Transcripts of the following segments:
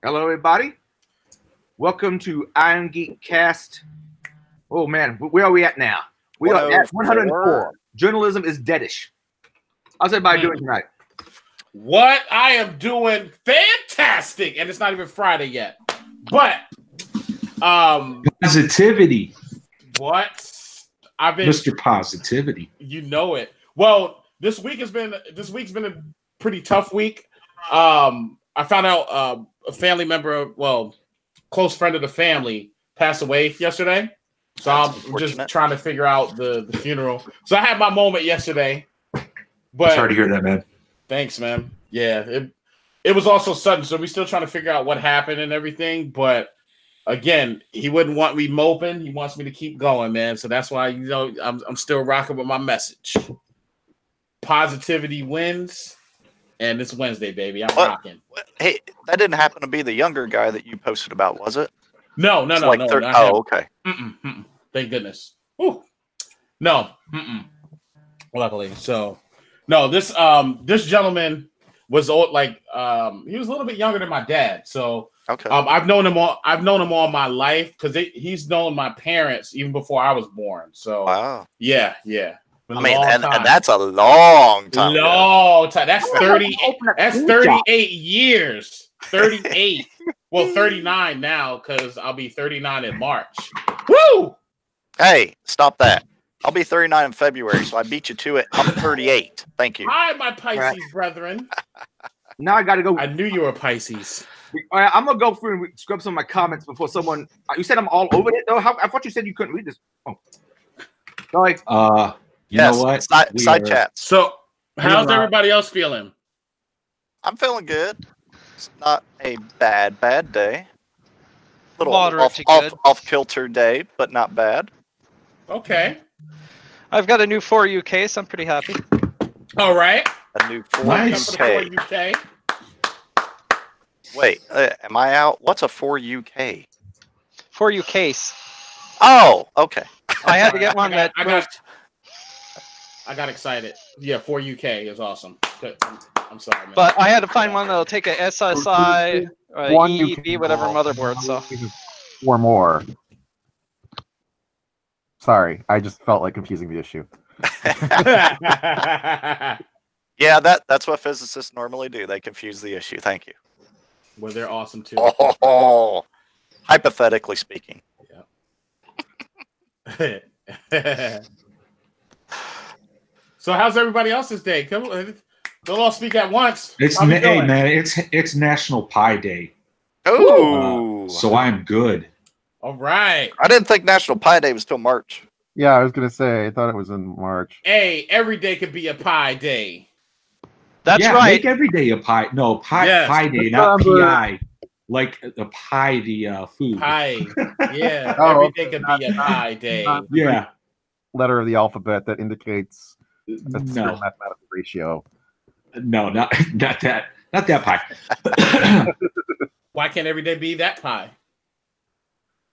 Hello, everybody. Welcome to Irongeek Cast. Oh man, where are we at now? We are at 104. Journalism is deadish. How's everybody doing tonight? What? I am doing fantastic, and it's not even Friday yet. But positivity. What? I've been Mr. Positivity. You know it. Well, this week's been a pretty tough week. I found out a family member, close friend of the family, passed away yesterday. So I'm just trying to figure out the funeral. So I had my moment yesterday. But sorry to hear that, man. Thanks, man. Yeah, it was also sudden, so we're still trying to figure out what happened and everything. But again, he wouldn't want me moping. He wants me to keep going, man. So that's why I'm still rocking with my message. Positivity wins, and it's Wednesday, baby. I'm rocking. Hey, that didn't happen to be the younger guy that you posted about, was it? No. Okay. Thank goodness. Whew. No. Luckily, so no. This gentleman was he was a little bit younger than my dad. So okay. I've known him all my life because he's known my parents even before I was born. So wow. Yeah. I mean, and that's a long time. That's 30. That's 38 years. 38. Well, 39 now because I'll be 39 in March. Woo! Hey, stop that. I'll be 39 in February, so I beat you to it. I'm 38. Thank you. Hi, my Pisces brethren. Now I got to go. I knew you were Pisces. All right, I'm gonna go through and scrub some of my comments before someone. You said I'm all over it though. I thought you said you couldn't read this. Oh, sorry. You know what? Side chats. So, how's everybody else feeling? I'm feeling good. It's not a bad day. Little off kilter day, but not bad. Okay. I've got a new 4U case. I'm pretty happy. All right. A new 4U K. Wait, am I out? What's a 4U K? 4U case. Oh, okay. I had to get one I got excited. Yeah, 4UK is awesome. I'm sorry, man. But I had to find one that'll take a SSI, EEB, whatever motherboard. So 4 more. Sorry, I just felt like confusing the issue. Yeah, that's what physicists normally do. They confuse the issue. Thank you. Well, they're awesome too. Oh, hypothetically speaking. Yeah. So how's everybody else's day? Come on, don't all speak at once. It's National Pie Day. Oh, so I'm good. All right. I didn't think National Pie Day was till March. Yeah, I was gonna say I thought it was in March. Hey, every day could be a pie day. That's right. Make every day a pie. No, pie day, not PI. Like the pie, the food. Pie. Yeah. Every day could be a pie day. Yeah. Letter of the alphabet that indicates a certain mathematical ratio. No, not that. Not that pie. Why can't every day be that pie?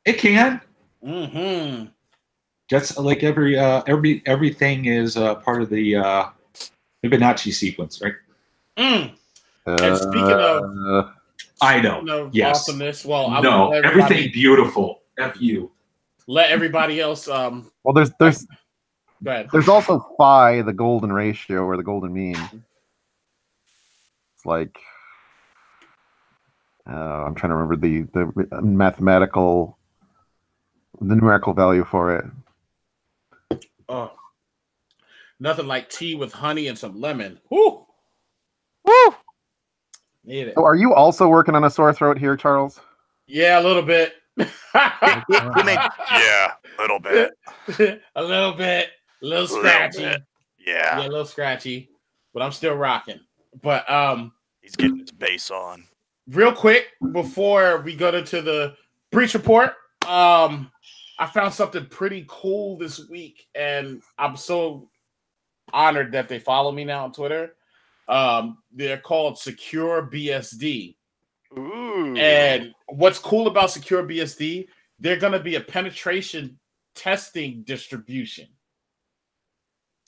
It can. Mm-hmm. Just like everything is part of the Fibonacci sequence, right? And speaking of, I know. Yes. Awesomeness. Well, no, everything beautiful. F you. Let everybody else. Well, there's go ahead. There's also phi, the golden ratio or the golden mean. It's like I'm trying to remember the numerical value for it. Oh, nothing like tea with honey and some lemon. Woo! Need it. So, are you also working on a sore throat here, Charles? Yeah, a little bit. Yeah, a little bit. A little scratchy. Yeah, a little scratchy, but I'm still rocking. But he's getting his bass on. Real quick before we go into the breach report, I found something pretty cool this week, and I'm so honored that they follow me now on Twitter. They're called Secure BSD. Ooh. And what's cool about Secure BSD, they're going to be a penetration testing distribution.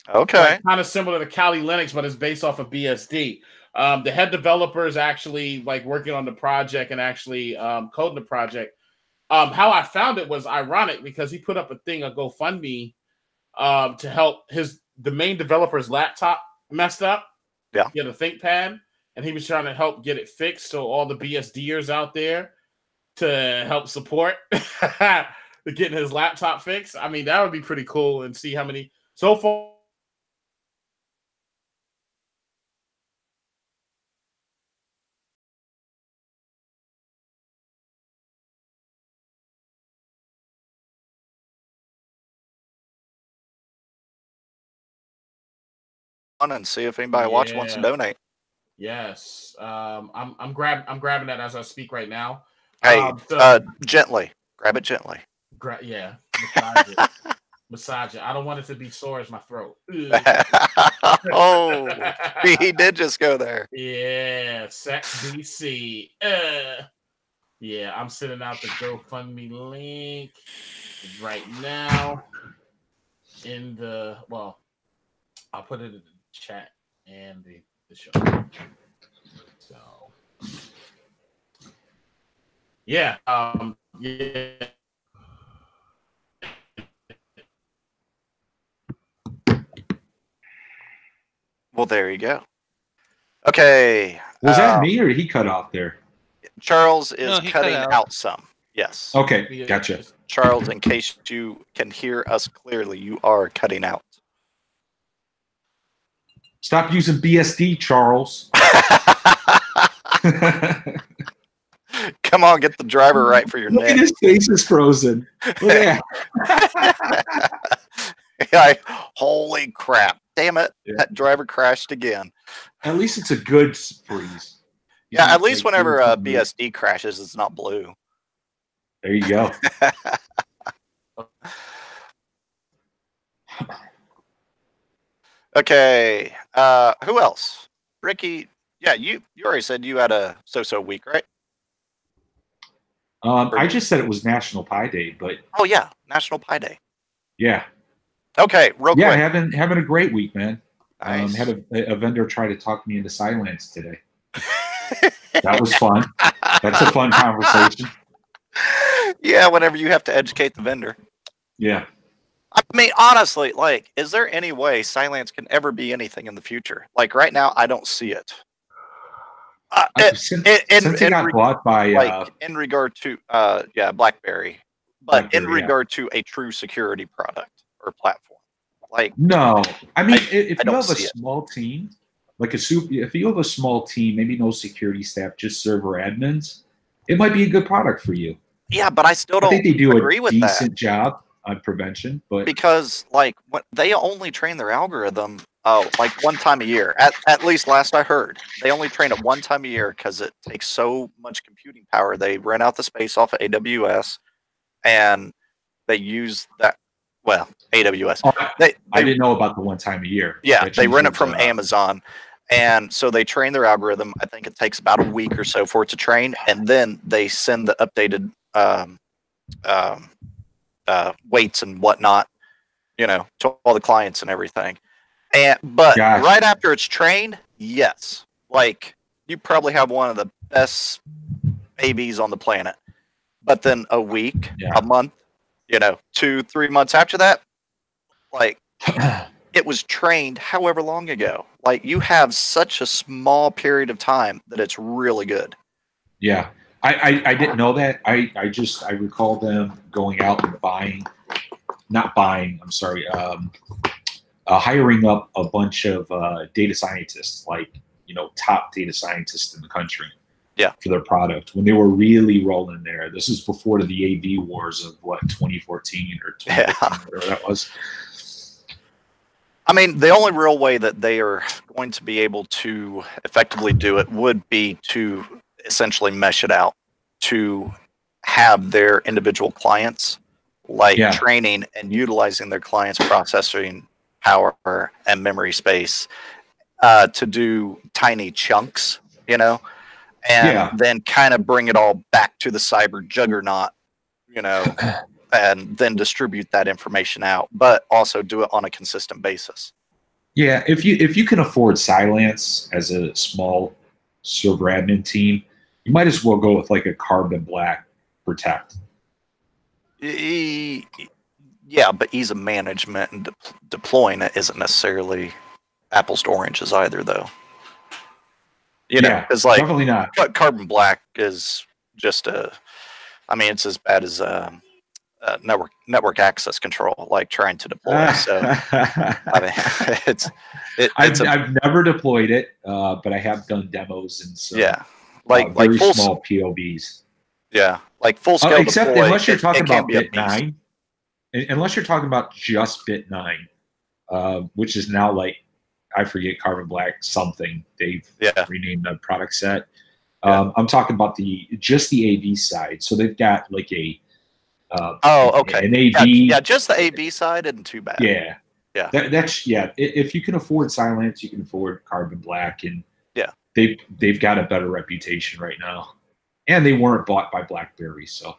Okay. Kind of similar to Kali Linux, but it's based off of BSD. The head developer is actually like working on the project and actually coding the project. How I found it was ironic because he put up a GoFundMe to help the main developer's laptop messed up. Yeah. He had a ThinkPad, and he was trying to help get it fixed. So all the BSDers out there to help support getting his laptop fixed. I mean, that would be pretty cool, and see how many so far. And see if anybody watching wants to donate. Yes, I'm grabbing that as I speak right now. Hey, gently grab it gently. Massage it. Massage it. I don't want it to be sore as my throat. Oh, he did just go there. Yeah, Sex DC. Yeah, I'm sending out the GoFundMe link right now. I'll put it in the chat and the show. So, yeah, yeah. Well, there you go. Okay. Was that me or did he cut off there? Charles is cutting out some. Yes. Okay, gotcha. Charles, in case you can hear us clearly, you are cutting out. Stop using BSD, Charles. Come on, get the driver right for your neck. Look at his face is frozen. Look at that. Holy crap. Damn it. Yeah. That driver crashed again. At least it's a good freeze. Yeah, at least whenever BSD crashes, it's not blue. There you go. Okay. Who else? Ricky. Yeah, you already said you had a so-so week, right? I just said it was National Pie Day, but oh yeah, National Pie Day. Yeah. Okay, real quick. Yeah, having a great week, man. Nice. Had a vendor try to talk me into silence today. That was fun. That's a fun conversation. Yeah, whenever you have to educate the vendor. Yeah. I mean, honestly, like, is there any way Cylance can ever be anything in the future? Like, right now, I don't see it. Since it got bought by... like, in regard to, BlackBerry. But in regard to a true security product or platform. Like, no. I mean, if you have a small team, like if you have a small team, maybe no security staff, just server admins, it might be a good product for you. Yeah, but I still don't think they do agree a with decent job on prevention, but because like they only train their algorithm like one time a year. At least last I heard, they only train it one time a year because it takes so much computing power. They rent out the space off of AWS, and they use that. Well, AWS. Oh, I didn't know about the one time a year. Yeah, they rent it from Amazon. And so they train their algorithm. I think it takes about a week or so for it to train. And then they send the updated weights and whatnot, to all the clients and everything. But right after it's trained, yes. Like, you probably have one of the best ABs on the planet. But then a week, a month, 2-3 months after that, like, it was trained however long ago. Like, you have such a small period of time that it's really good. Yeah. I didn't know that. I recall them going out and hiring up a bunch of data scientists, like, top data scientists in the country. Yeah. For their product when they were really rolling there. This is before the AV wars of 2014 or 2015, whatever that was. I mean, the only real way that they are going to be able to effectively do it would be to essentially mesh it out, to have their individual clients training and utilizing their clients' processing power and memory space to do tiny chunks, and then kind of bring it all back to the cyber juggernaut, and then distribute that information out, but also do it on a consistent basis. Yeah, if you can afford Cylance as a small server admin team, you might as well go with like a Carbon Black Protect. Yeah, but ease of management and deploying it isn't necessarily apples to oranges either, though. You know, it's like definitely not. Carbon Black is just it's as bad as network access control, like trying to deploy. So I mean, I've never deployed it, but I have done demos and some like very full small POBs. Yeah, like full scale. Except deploy, unless you're talking about Bit 9, unless you're talking about just Bit 9, which is now like, I forget, Carbon Black something. They've renamed the product set. I'm talking about just the AV side. So they've got like a okay, an AV. Just the AV side isn't too bad. Yeah. That's if you can afford Cylance, you can afford Carbon Black, and they've got a better reputation right now. And they weren't bought by BlackBerry, so.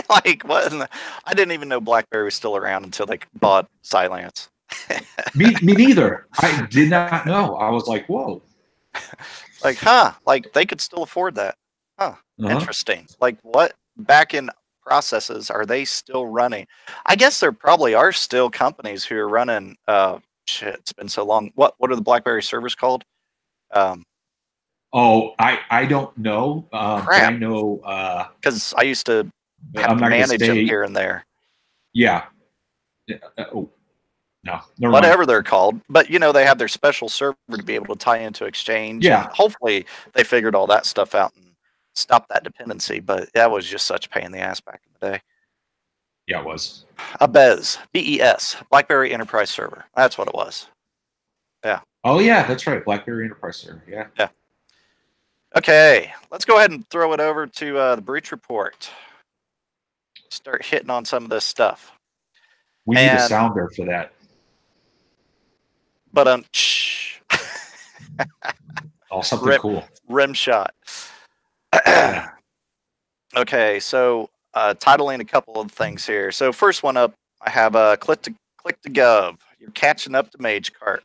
Like what? I didn't even know BlackBerry was still around until they bought Cylance. me neither. I did not know. I was like, whoa. Like, like they could still afford that. Interesting. Like what back-end processes are they still running? I guess there probably are still companies who are running it's been so long. What are the BlackBerry servers called? I don't know. But I know because I used to have to manage them here and there. Yeah. No. Whatever they're called, but they have their special server to be able to tie into Exchange. Yeah. And hopefully they figured all that stuff out and stopped that dependency. But that was just such a pain in the ass back in the day. Yeah, it was. A BES, BES, BlackBerry Enterprise Server. That's what it was. Yeah. Oh yeah, that's right, BlackBerry Enterprise Server. Yeah. Yeah. Okay, let's go ahead and throw it over to the breach report. Start hitting on some of this stuff. We need a sounder for that. But something cool. Rim shot. Okay, so titling a couple of things here. So first one up, I have click to gov. You're catching up to MageCart.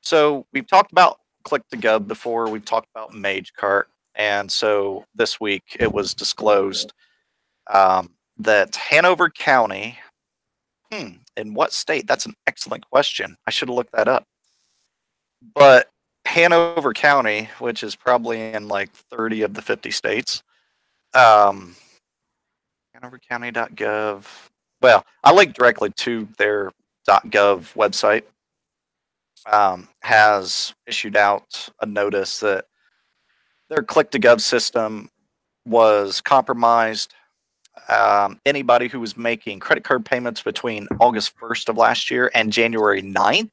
So we've talked about click to gov before. We've talked about MageCart, and so this week it was disclosed that Hanover County. In what state? That's an excellent question. I should have looked that up. But Hanover County, which is probably in like 30 of the 50 states, HanoverCounty.gov. Well, I link directly to their .gov website. Has issued out a notice that their click-to-gov system was compromised. Anybody who was making credit card payments between August 1st of last year and January 9th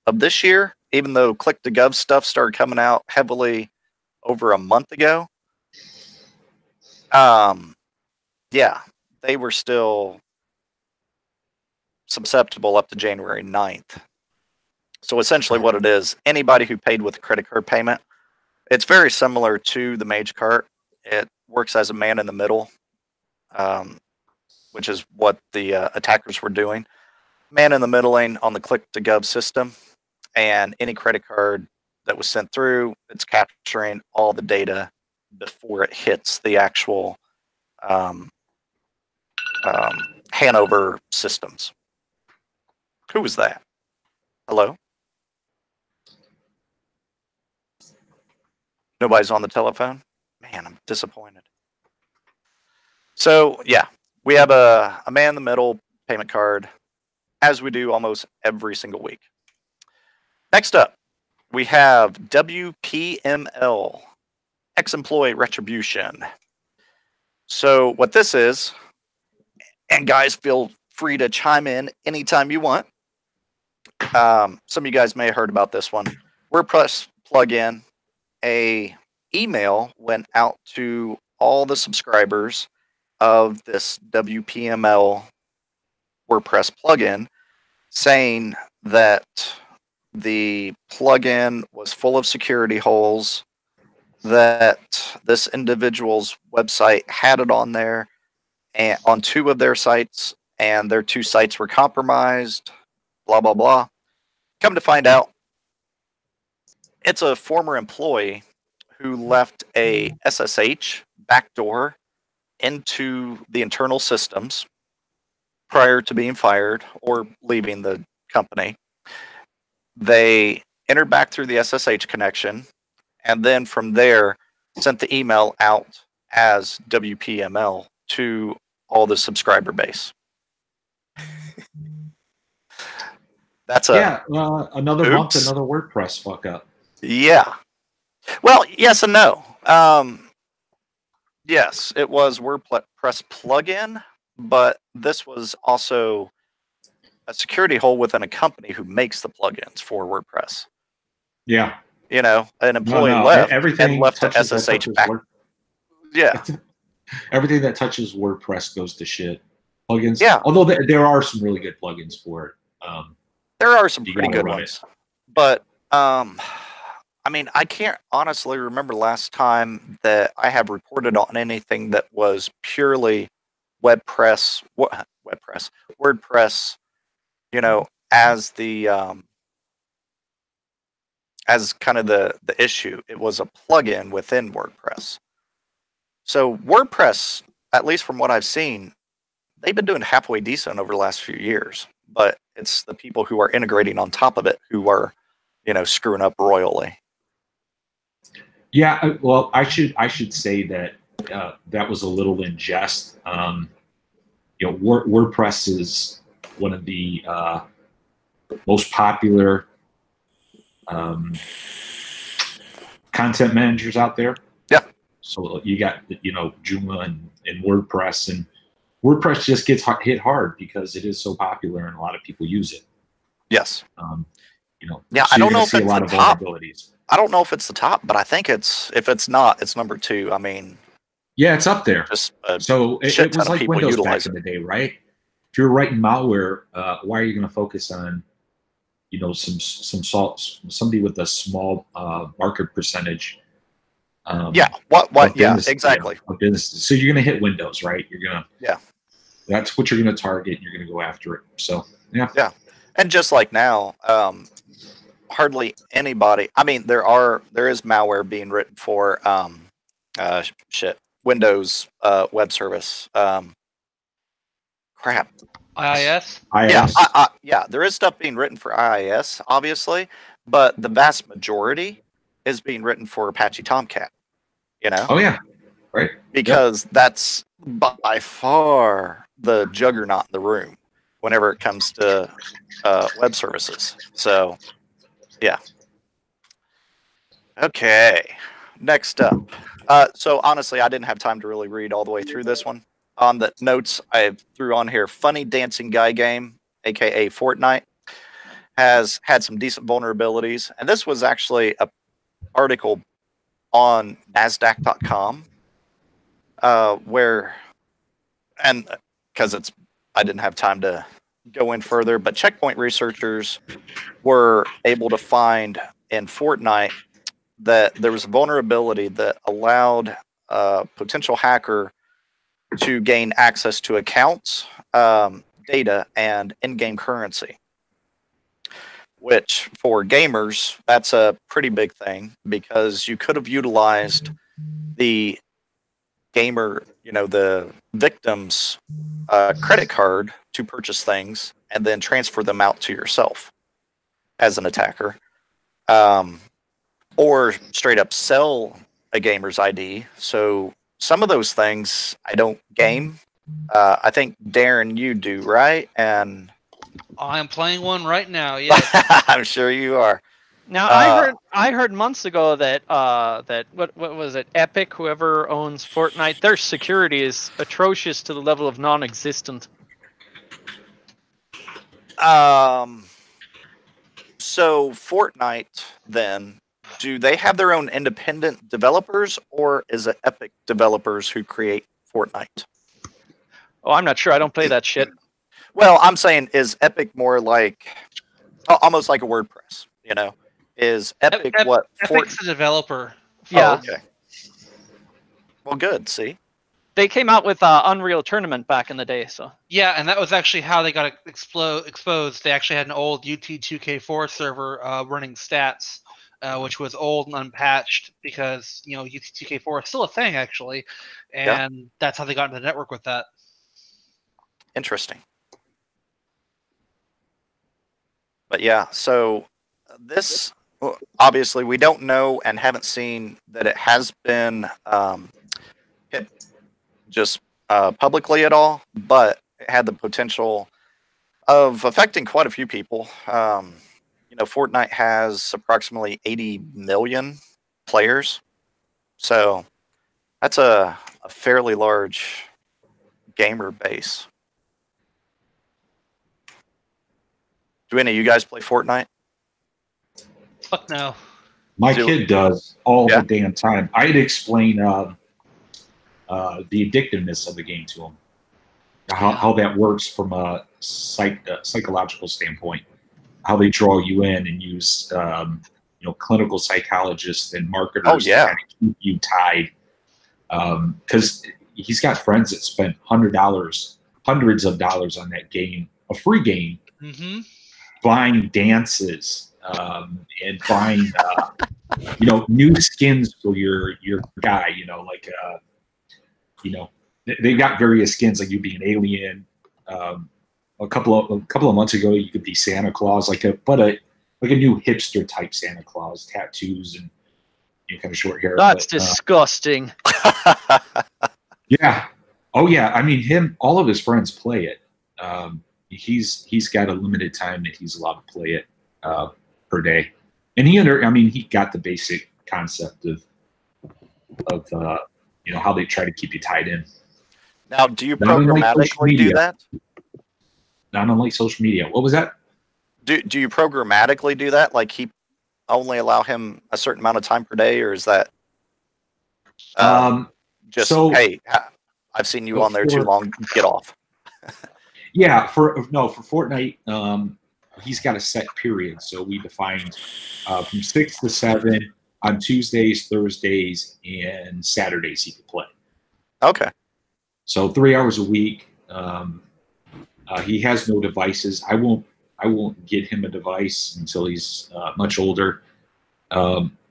of this year, even though click-to-gov stuff started coming out heavily over a month ago, they were still susceptible up to January 9th. So essentially what it is, anybody who paid with a credit card payment, it's very similar to the MageCart. It works as a man in the middle, which is what the attackers were doing. Man in the middling on the click-to-gov system, and any credit card that was sent through, it's capturing all the data before it hits the actual Hanover systems. Who was that? Hello? Nobody's on the telephone? Man, I'm disappointed. So, yeah, we have a man in the middle payment card, as we do almost every single week. Next up, we have WPML, ex-employee retribution. So what this is, and guys, feel free to chime in anytime you want. Some of you guys may have heard about this one. WordPress plugin, a email went out to all the subscribers of this WPML WordPress plugin saying that the plugin was full of security holes, that this individual's website had it on there and on 2 of their sites, and their 2 sites were compromised, blah, blah, blah. Come to find out, it's a former employee who left a SSH backdoor into the internal systems prior to being fired or leaving the company. They entered back through the SSH connection, and then from there sent the email out as WPML to all the subscriber base. That's another oops. month, another WordPress fuck up. Yeah. Well, yes and no. Yes, it was WordPress plugin, but this was also a security hole within a company who makes the plugins for WordPress. Yeah. You know, an employee left everything and left the SSH back. Yeah. Everything that touches WordPress goes to shit. Plugins. Yeah. Although there are some really good plugins for it. There are some pretty good ones. But I mean, I can't honestly remember last time that I have reported on anything that was purely WordPress, you know, as the as kind of the issue. It was a plugin within WordPress. So WordPress, at least from what I've seen, they've been doing halfway decent over the last few years. But it's the people who are integrating on top of it who are, you know, screwing up royally. Yeah, well, I should say that that was a little in jest. You know, WordPress is one of the most popular content managers out there. Yeah. So you got, you know, Joomla and WordPress, and WordPress just gets hit hard because it is so popular and a lot of people use it. Yes. You know. Yeah, so I don't know if see it's a lot the of top. vulnerabilities. I don't know if it's the top, but I think if it's not, it's number 2. I mean, yeah, it's up there. Just so it was like Windows back in the day, right? If you're writing malware, why are you going to focus on, you know, somebody with a small market percentage? Yeah. What? Yeah. Exactly. You know, of business. So you're going to hit Windows, right? You're gonna. Yeah. That's what you're going to target. And you're going to go after it. So yeah. Yeah, and just like now, hardly anybody. I mean, there is malware being written for Windows web service. Crap. IIS? Yeah, yeah. There is stuff being written for IIS, obviously, but the vast majority is being written for Apache Tomcat. You know? Oh yeah, right. Because that's by far the juggernaut in the room whenever it comes to web services. So, yeah. Okay. Next up. So honestly, I didn't have time to really read all the way through this one. On the notes I threw on here, Funny Dancing Guy Game, aka Fortnite, has had some decent vulnerabilities. And this was actually an article on NASDAQ.com where, and because I didn't have time to go in further, but Checkpoint researchers were able to find in Fortnite that there was a vulnerability that allowed a potential hacker to gain access to accounts, data, and in-game currency. Which, for gamers, that's a pretty big thing because you could have utilized the gamer, you know, the victim's credit card to purchase things and then transfer them out to yourself as an attacker. Or straight up sell a gamer's ID. So some of those things I don't game. I think, Darren, you do, right? And I'm playing one right now. Yes. I'm sure you are. Now I heard months ago that what was it? Epic, whoever owns Fortnite, their security is atrocious to the level of non-existent. So Fortnite, then, do they have their own independent developers, or is it Epic developers who create Fortnite? Oh, I'm not sure. I don't play that shit. Well, I'm saying, is Epic more like almost like a WordPress? You know, is Epic what? Epic's a developer. Yeah. Oh, okay. Well, good. See. They came out with Unreal Tournament back in the day, so yeah, and that was actually how they got exposed. They actually had an old UT2K4 server running stats, which was old and unpatched because UT2K4 is still a thing actually, and that's how they got into the network with that. Interesting. But yeah, so this obviously we don't know and haven't seen that it has been hit just publicly at all, but it had the potential of affecting quite a few people. Fortnite has approximately 80 million players, so that's a fairly large gamer base. Do any of you guys play Fortnite? Fuck no. My kid does all the damn time. I'd explain the addictiveness of the game to him, how that works from a psychological standpoint, how they draw you in and use clinical psychologists and marketers to kind of keep you tied. Because he's got friends that spent hundreds of dollars on that game, a free game, buying dances and buying new skins for your guy. They've got various skins, like you be an alien. A couple of months ago, you could be Santa Claus, like a new hipster type Santa Claus, tattoos and kind of short hair. That's disgusting. Yeah. Oh yeah. I mean, all of his friends play it. He's got a limited time that he's allowed to play it per day, and he got the basic concept of how they try to keep you tied in. Now, do you programmatically do that? Not unlike social media. What was that? Do you programmatically do that? Like only allow him a certain amount of time per day, or is that hey, I've seen you on there too long, get off? Yeah, for Fortnite, he's got a set period. So we defined from 6 to 7 on Tuesdays, Thursdays, and Saturdays he could play. Okay. So 3 hours a week. He has no devices. I won't get him a device until he's much older.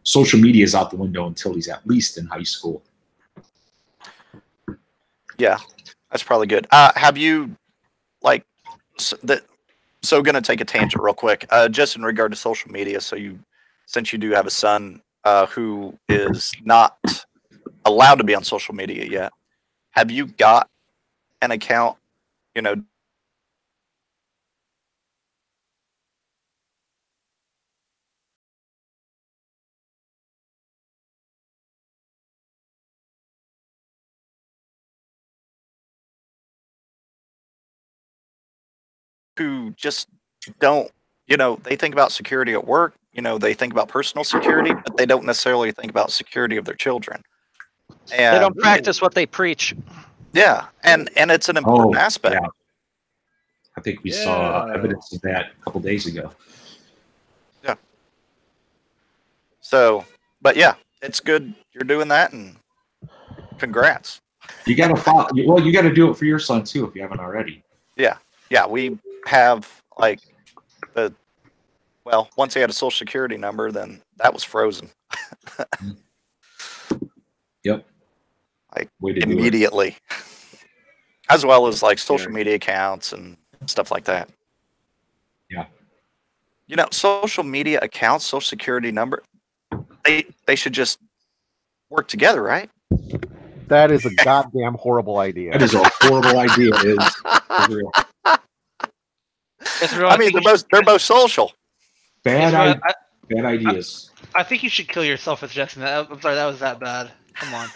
Social media is out the window until he's at least in high school. Yeah, that's probably good. Have you so going to take a tangent real quick, just in regard to social media. Since you do have a son who is not allowed to be on social media yet, have you got an account, who just don't, they think about security at work, they think about personal security, but they don't necessarily think about security of their children. And they don't practice what they preach. Yeah, and it's an important aspect. Yeah. I think we saw evidence of that a couple days ago. Yeah. So, but yeah, it's good you're doing that, and congrats. You got to follow. Well, you got to do it for your son too if you haven't already. Yeah, we have once he had a social security number, then that was frozen. Yep. Immediately. As well as social media accounts and stuff like that. Yeah. Social media accounts, social security number, they should just work together, right? That is a goddamn horrible idea. That is a horrible idea. It is real. I mean, they're both social. Bad ideas. I think you should kill yourself with Justin. I'm sorry, that was that bad. Come on.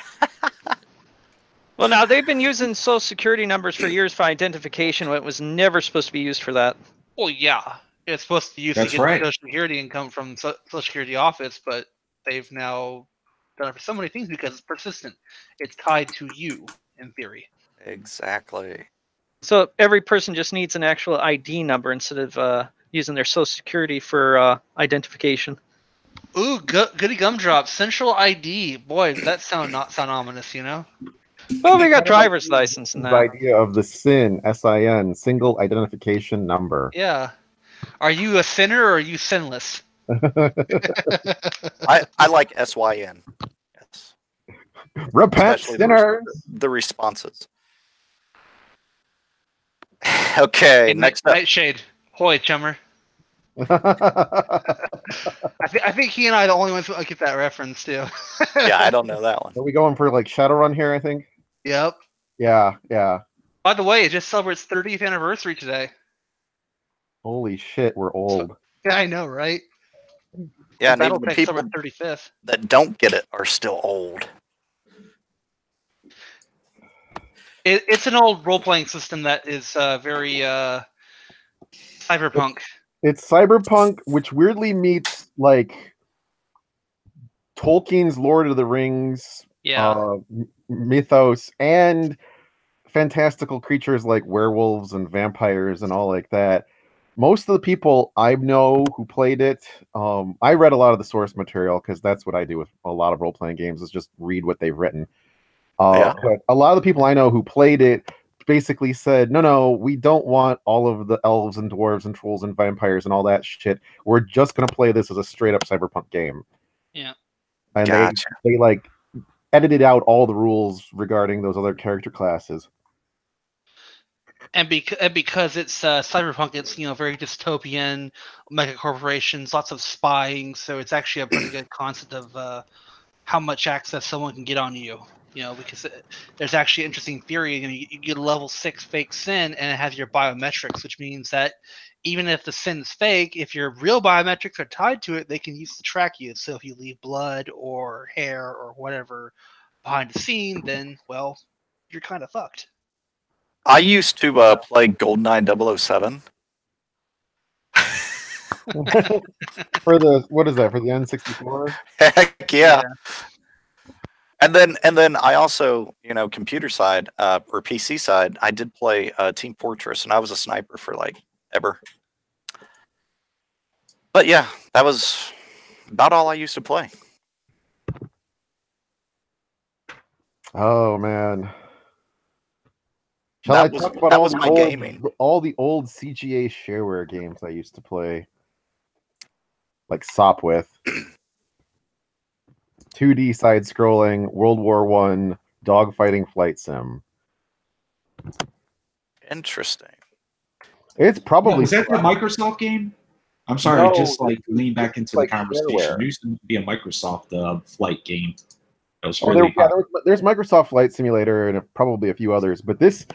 Well, now they've been using social security numbers for years for identification when it was never supposed to be used for that. Well, yeah, it's supposed to be used to get social security income from Social Security office, but they've now done it for so many things because it's persistent. It's tied to you, in theory. Exactly. So every person just needs an actual ID number instead of using their social security for identification. Ooh, goody gumdrop. Central ID. Boy, does that sound ominous, Well, we got driver's license The now. idea of the SIN, S-I-N, single identification number. Yeah. Are you a sinner or are you sinless? I like SYN. Yes. Repent, Especially sinners! the responses. Okay, Hey, next up. Nightshade. Holy chummer. I think he and I are the only ones who get that reference too. Yeah, I don't know that one. Are we going for like Shadowrun here, I think? Yep. Yeah, yeah. By the way, it just celebrates 30th anniversary today. Holy shit, we're old. Yeah, I know, right? Yeah, and even the Battletech people celebrates 35th. that don't get it are still old. It's an old role-playing system that is very cyberpunk. It's cyberpunk, which weirdly meets like Tolkien's Lord of the Rings mythos and fantastical creatures like werewolves and vampires and all like that. Most of the people I know who played it, I read a lot of the source material because that's what I do with a lot of role-playing games is just read what they've written. But a lot of the people I know who played it basically said, no, we don't want all of the elves and dwarves and trolls and vampires and all that shit. We're just going to play this as a straight-up cyberpunk game. Yeah. And Gotcha. they like edited out all the rules regarding those other character classes. And because it's cyberpunk, it's very dystopian, mega corporations, lots of spying. So it's actually a pretty good concept of how much access someone can get on you. Because there's actually an interesting theory. You get a level 6 fake SIN, and it has your biometrics, which means that even if the SIN is fake, if your real biometrics are tied to it, they can use to track you. So if you leave blood or hair or whatever behind the scene, then well, you're kind of fucked. I used to play GoldenEye 007. For the what is that for the N64? Heck yeah. And then I also, computer side or PC side, I did play Team Fortress, and I was a sniper for like ever. But yeah, that was about all I used to play. Oh man. Shall I talk about all the old CGA shareware games I used to play? Like Sopwith. 2D side-scrolling, World War I, dogfighting flight sim. Interesting. It's probably... is that the Microsoft game? I'm sorry, No, just like lean back into the conversation. Shareware. There used to be a Microsoft flight game. There's Microsoft Flight Simulator and probably a few others, but this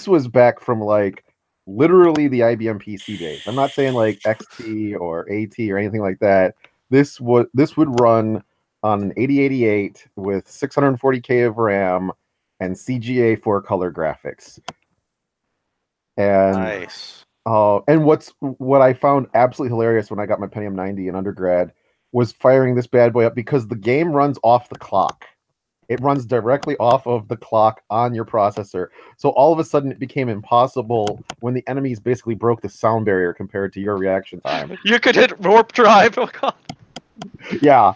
was back from like literally the IBM PC days. I'm not saying like XT or AT or anything like that. This would run on an 8088 with 640K of RAM and CGA 4-color graphics. And nice. And what I found absolutely hilarious when I got my Pentium 90 in undergrad was firing this bad boy up because the game runs off the clock. It runs directly off of the clock on your processor. So all of a sudden it became impossible when the enemies basically broke the sound barrier compared to your reaction time. You could hit warp drive. Oh god. Yeah.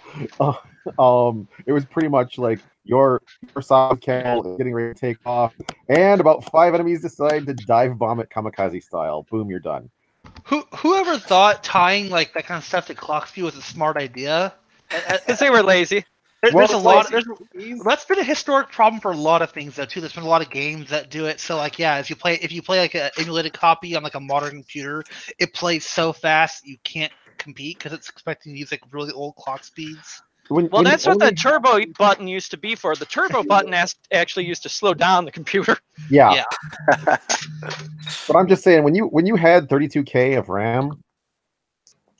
It was pretty much like your solid camel is getting ready to take off, and about 5 enemies decide to dive bomb it kamikaze style. Boom, you're done. Whoever thought tying like that kind of stuff to clock speed was a smart idea? Because they were lazy. That's been a historic problem for a lot of things though too. There's been a lot of games that do it. So like if you play like an emulated copy on like a modern computer, it plays so fast you can't compete because it's expecting to use like really old clock speeds. That's what the turbo button used to be for. The turbo button actually used to slow down the computer. Yeah. But I'm just saying, when you had 32K of RAM,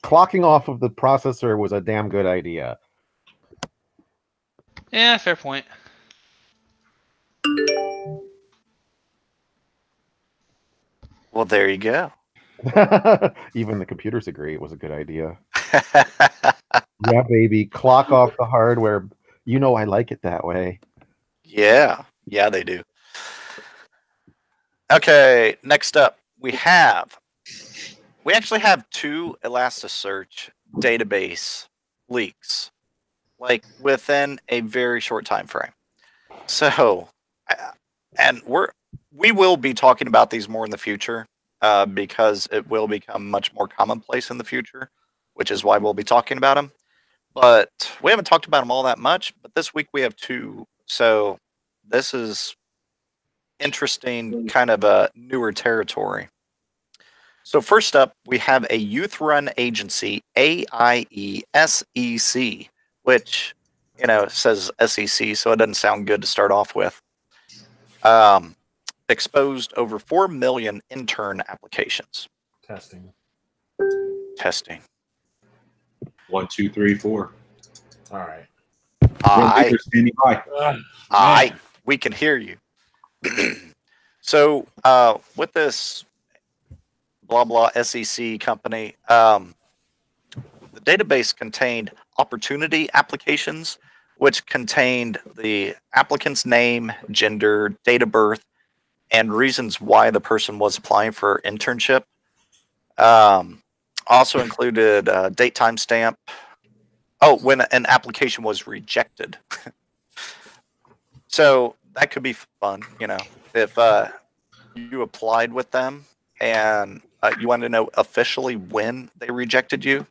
clocking off of the processor was a damn good idea. Yeah, fair point. Well, there you go. Even the computers agree it was a good idea. Yeah, baby. Clock off the hardware. I like it that way. Yeah, they do. Okay, next up, we actually have 2 Elasticsearch database leaks, like within a very short time frame. So And we will be talking about these more in the future because it will become much more commonplace in the future, which is why we'll be talking about them. But we haven't talked about them all that much. But this week we have two. So this is interesting, kind of a newer territory. So first up, we have a youth-run agency, AIESEC, which says SEC, so it doesn't sound good to start off with. Exposed over 4 million intern applications. Testing. 1, 2, 3, 4. All right. Standing by. We can hear you. So with this blah blah SEC company, the database contained opportunity applications, which contained the applicant's name, gender, date of birth, and reasons why the person was applying for internship. Also included date timestamp. Oh, when an application was rejected. So that could be fun, if you applied with them and you want to know officially when they rejected you,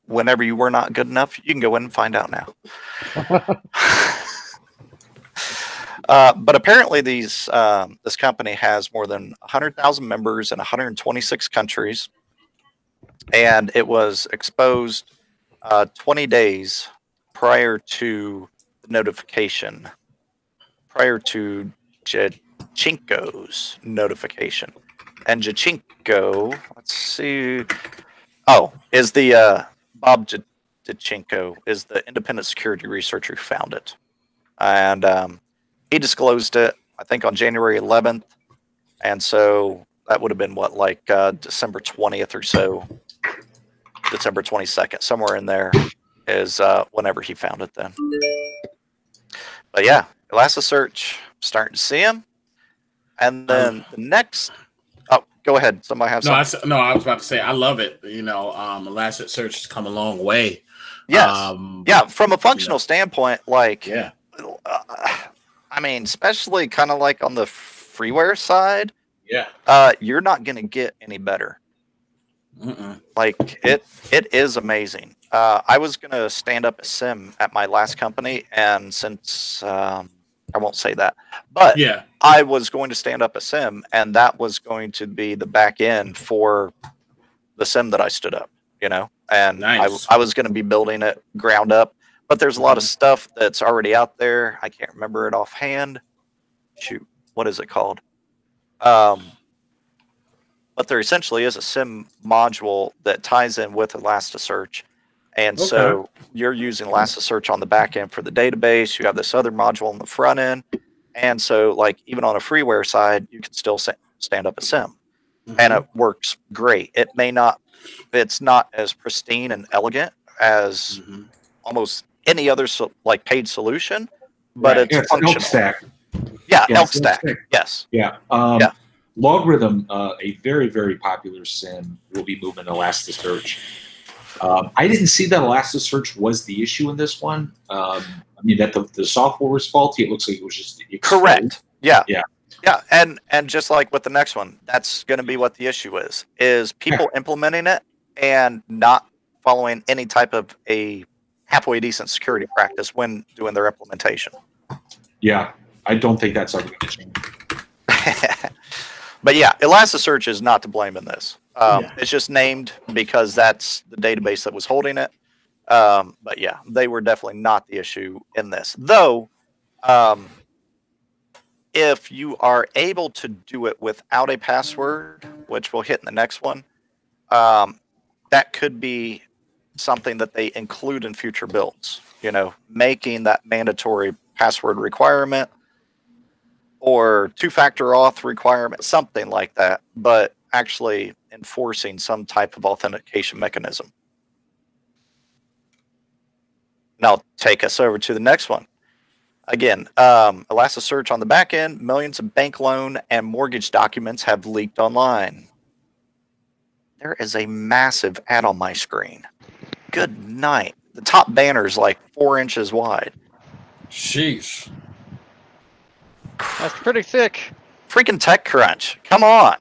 whenever you were not good enough, you can go in and find out now. But apparently this company has more than 100,000 members in 126 countries, and it was exposed 20 days prior to the notification, prior to Jachinko's notification. And Jachinko, let's see, is the Bob Jachinko is the independent security researcher who found it. And he disclosed it, I think, on January 11th. And so that would have been December 20th or so, December 22nd, somewhere in there is whenever he found it then. But yeah, Elasticsearch, starting to see him. And then the next, go ahead. Somebody have something? No, I was about to say, I love it. Elasticsearch has come a long way. Yes. From a functional standpoint, I mean, especially kind of like on the freeware side, you're not going to get any better. It is amazing. I was going to stand up a SIM at my last company, and since I won't say that, but I was going to stand up a SIM, and that was going to be the back end for the SIM that I stood up, and nice. I was going to be building it ground up, but there's a lot of stuff that's already out there. I can't remember it offhand. Shoot, what is it called? But there essentially is a SIM module that ties in with Elasticsearch. And so you're using Elasticsearch on the back end for the database. You have this other module on the front end. And so even on a freeware side, you can still stand up a SIM. And it works great. It's not as pristine and elegant as almost any other paid solution, but it's functional. Elk Stack. Yeah, Elk Stack. Yes. Yeah. Logarithm, a very, very popular SIM, will be moving to Elasticsearch. I didn't see that Elasticsearch was the issue in this one. I mean, that the software was faulty. It looks like it was just correct. Yeah. And just like with the next one, that's going to be what the issue is people implementing it and not following any type of a halfway decent security practice when doing their implementation. Yeah, I don't think that's ever going to change. But yeah, Elasticsearch is not to blame in this. It's just named because that's the database that was holding it. But yeah, they were definitely not the issue in this. Though, if you are able to do it without a password, which we'll hit in the next one, that could be something that they include in future builds, making that mandatory password requirement or two-factor auth requirement, something like that, but actually enforcing some type of authentication mechanism. Now, take us over to the next one. Again, Elasticsearch on the back end, millions of bank loan and mortgage documents have leaked online. There is a massive ad on my screen. Good night. The top banner is 4 inches wide. Sheesh. That's pretty thick. Freaking TechCrunch. Come on.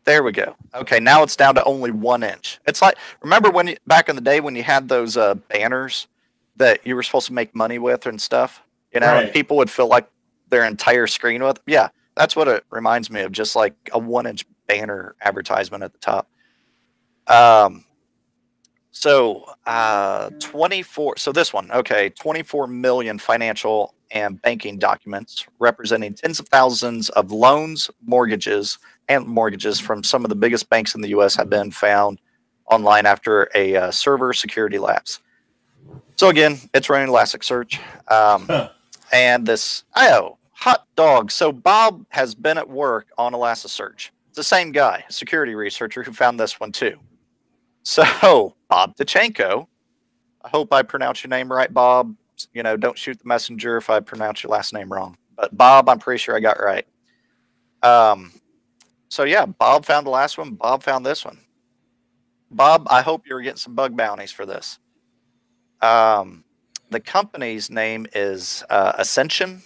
There we go. Okay, now it's down to only 1 inch. It's like, remember when back in the day when you had those banners that you were supposed to make money with and stuff? Right. And people would fill like their entire screen with. Yeah, that's what it reminds me of, just like a 1 inch banner advertisement at the top. 24. So this one, okay, 24 million financial and banking documents representing tens of thousands of loans, mortgages from some of the biggest banks in the U.S. have been found online after a server security lapse. So again, it's running Elasticsearch. And this, hot dog. So Bob has been at work on Elasticsearch. It's the same guy, a security researcher, who found this one too. So Bob Tachenko, I hope I pronounce your name right, Bob. Don't shoot the messenger if I pronounce your last name wrong. But Bob, I'm pretty sure I got right. So yeah, Bob found the last one. Bob found this one. Bob, I hope you're getting some bug bounties for this. The company's name is Ascension.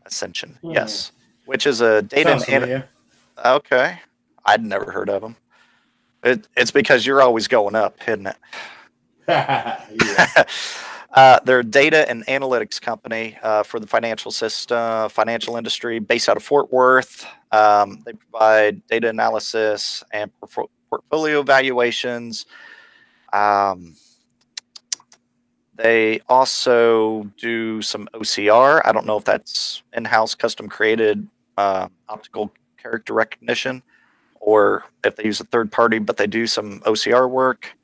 Ascension, yes. Which is a data okay. I'd never heard of them. It's because you're always going up, isn't it? They're a data and analytics company for the financial industry, based out of Fort Worth. They provide data analysis and portfolio evaluations. They also do some OCR. I don't know if that's in-house, custom created optical character recognition, or if they use a third party, but they do some OCR work.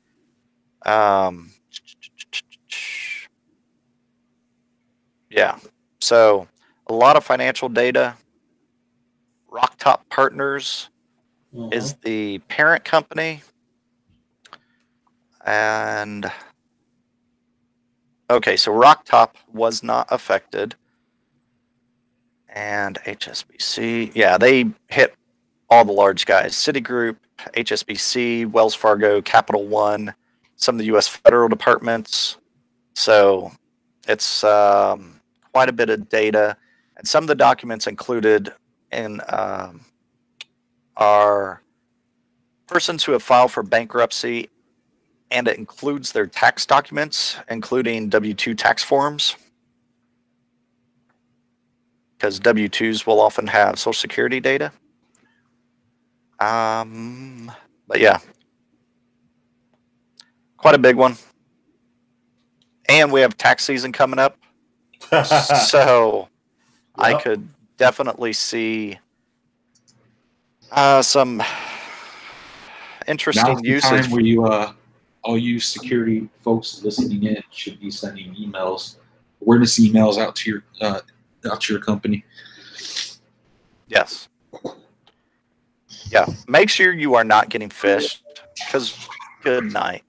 Yeah, so a lot of financial data. Rocktop Partners is the parent company. And okay, so Rocktop was not affected. And HSBC, yeah, they hit all the large guys. Citigroup, HSBC, Wells Fargo, Capital One, some of the U.S. federal departments. So it's quite a bit of data. And some of the documents included in are persons who have filed for bankruptcy, and it includes their tax documents, including W-2 tax forms, because W-2s will often have Social Security data. But yeah, quite a big one. And we have tax season coming up. So I could definitely see some interesting usage. Now's the time where you, all you security folks listening in should be sending emails, awareness emails out to your company. Yes. Yeah. Make sure you are not getting phished, because good night.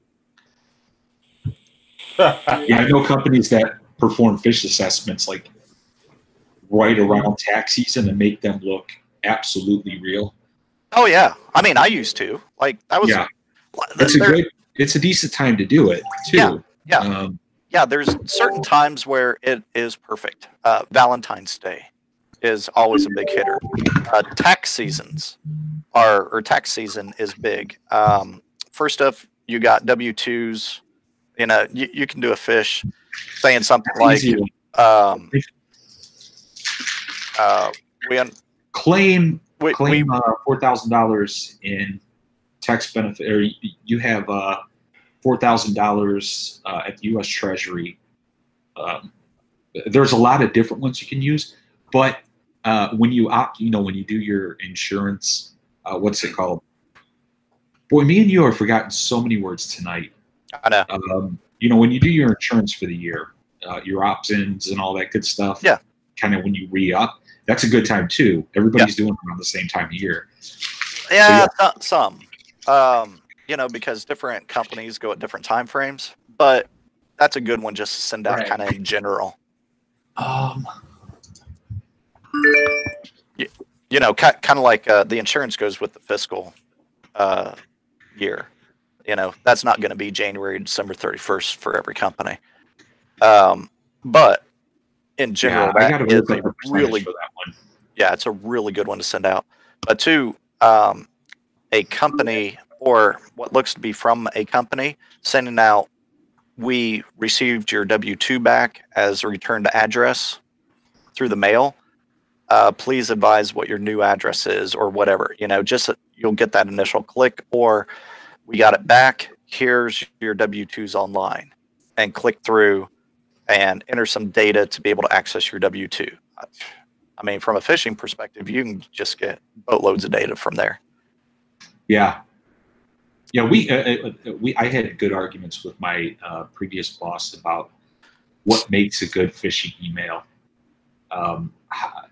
Yeah, I know companies that perform phish assessments like right around tax season and make them look absolutely real. Oh yeah, I mean, I used to. Like, I was. Yeah, it's a decent time to do it too. Yeah. There's certain times where it is perfect. Valentine's Day is always a big hitter. Tax season is big. First off, you got W-2s. You can do a phish saying something like, claim $4,000 in tax benefit, or you have $4,000 at the U.S. Treasury. There's a lot of different ones you can use, but when you when you do your insurance, what's it called? Boy, me and you have forgotten so many words tonight. I know. When you do your insurance for the year, your opt-ins and all that good stuff. Yeah. Kind of when you re-up, that's a good time too. Everybody's doing it around the same time of year. Yeah, some. Because different companies go at different time frames, but that's a good one just to send out kind of in general. Kind of like the insurance goes with the fiscal year. That's not going to be January, December 31st for every company. But in general, I got that to is look up a the percentage really, for that one. yeah, it's a really good one to send out. But two, a company or what looks to be from a company sending out, we received your W-2 back as a returned address through the mail. Please advise what your new address is or whatever. You know, just you'll get that initial click, or we got it back. Here's your W-2s online, and click through and enter some data to be able to access your W-2. I mean, from a phishing perspective, you can just get boatloads of data from there. Yeah. Yeah, I had good arguments with my previous boss about what makes a good phishing email.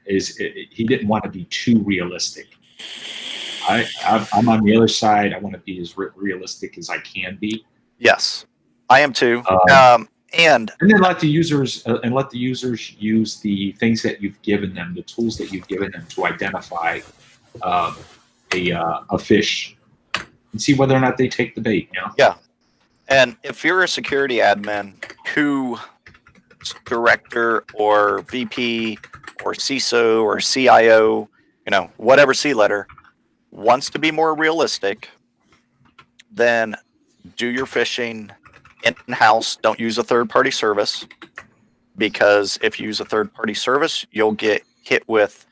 He didn't want to be too realistic. I'm on the other side. I want to be as realistic as I can be. Yes, I am too. And then let the users use the things that you've given them, the tools that you've given them to identify a fish, and see whether or not they take the bait. You know? Yeah, and if you're a security admin who director or VP or CISO or CIO, you know, whatever C letter, wants to be more realistic, then do your phishing in-house. Don't use a third-party service, because if you use a third-party service, you'll get hit with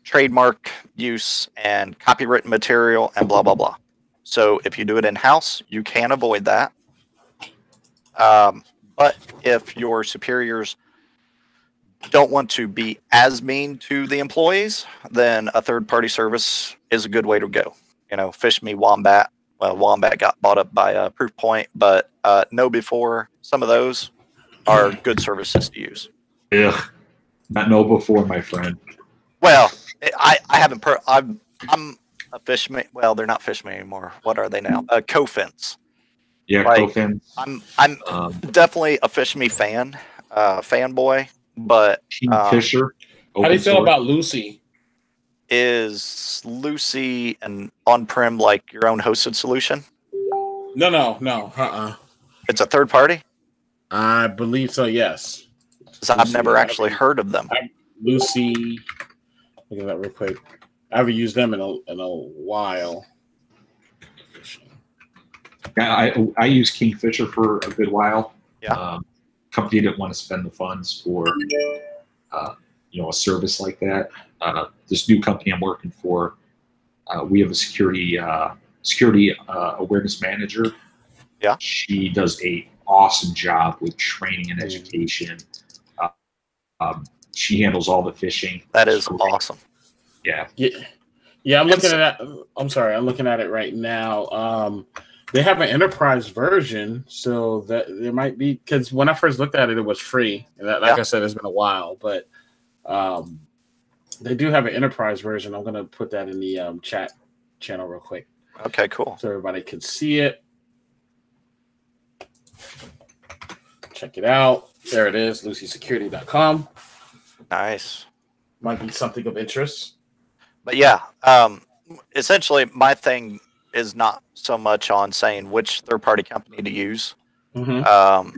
trademark use and copyright material and blah, blah, blah. So if you do it in-house, you can avoid that. But if your superiors don't want to be as mean to the employees, then a third-party service is a good way to go. You know, Fish Me Wombat. Well, Wombat got bought up by Proofpoint, but Know Before, some of those are good services to use. Ugh, not Know Before, my friend. Well, I haven't. I'm a Fish Me. Well, they're not Fish Me anymore. What are they now? Cofins. Yeah, like, Cofins. I'm definitely a Fish Me fanboy, but Kingfisher. How do you feel about Lucy? Is Lucy an on-prem, like your own hosted solution? No. It's a third party? I believe so, yes. Because I've never actually heard of them. Lucy, look at that real quick. I haven't used them in a while. Yeah, I used Kingfisher for a good while. Yeah. Company didn't want to spend the funds for a service like that. This new company I'm working for, we have a security awareness manager. Yeah. She does an awesome job with training and education. She handles all the phishing. That is awesome. Yeah. Yeah, I'm looking at that. I'm sorry, I'm looking at it right now. They have an enterprise version, so that there might be, because when I first looked at it, it was free. And that, like I said, it's been a while, but they do have an enterprise version. I'm going to put that in the chat channel real quick. Okay, cool. So everybody can see it. Check it out. There it is, lucysecurity.com. Nice. Might be something of interest. But yeah, essentially my thing is not so much on saying which third-party company to use. Mm-hmm.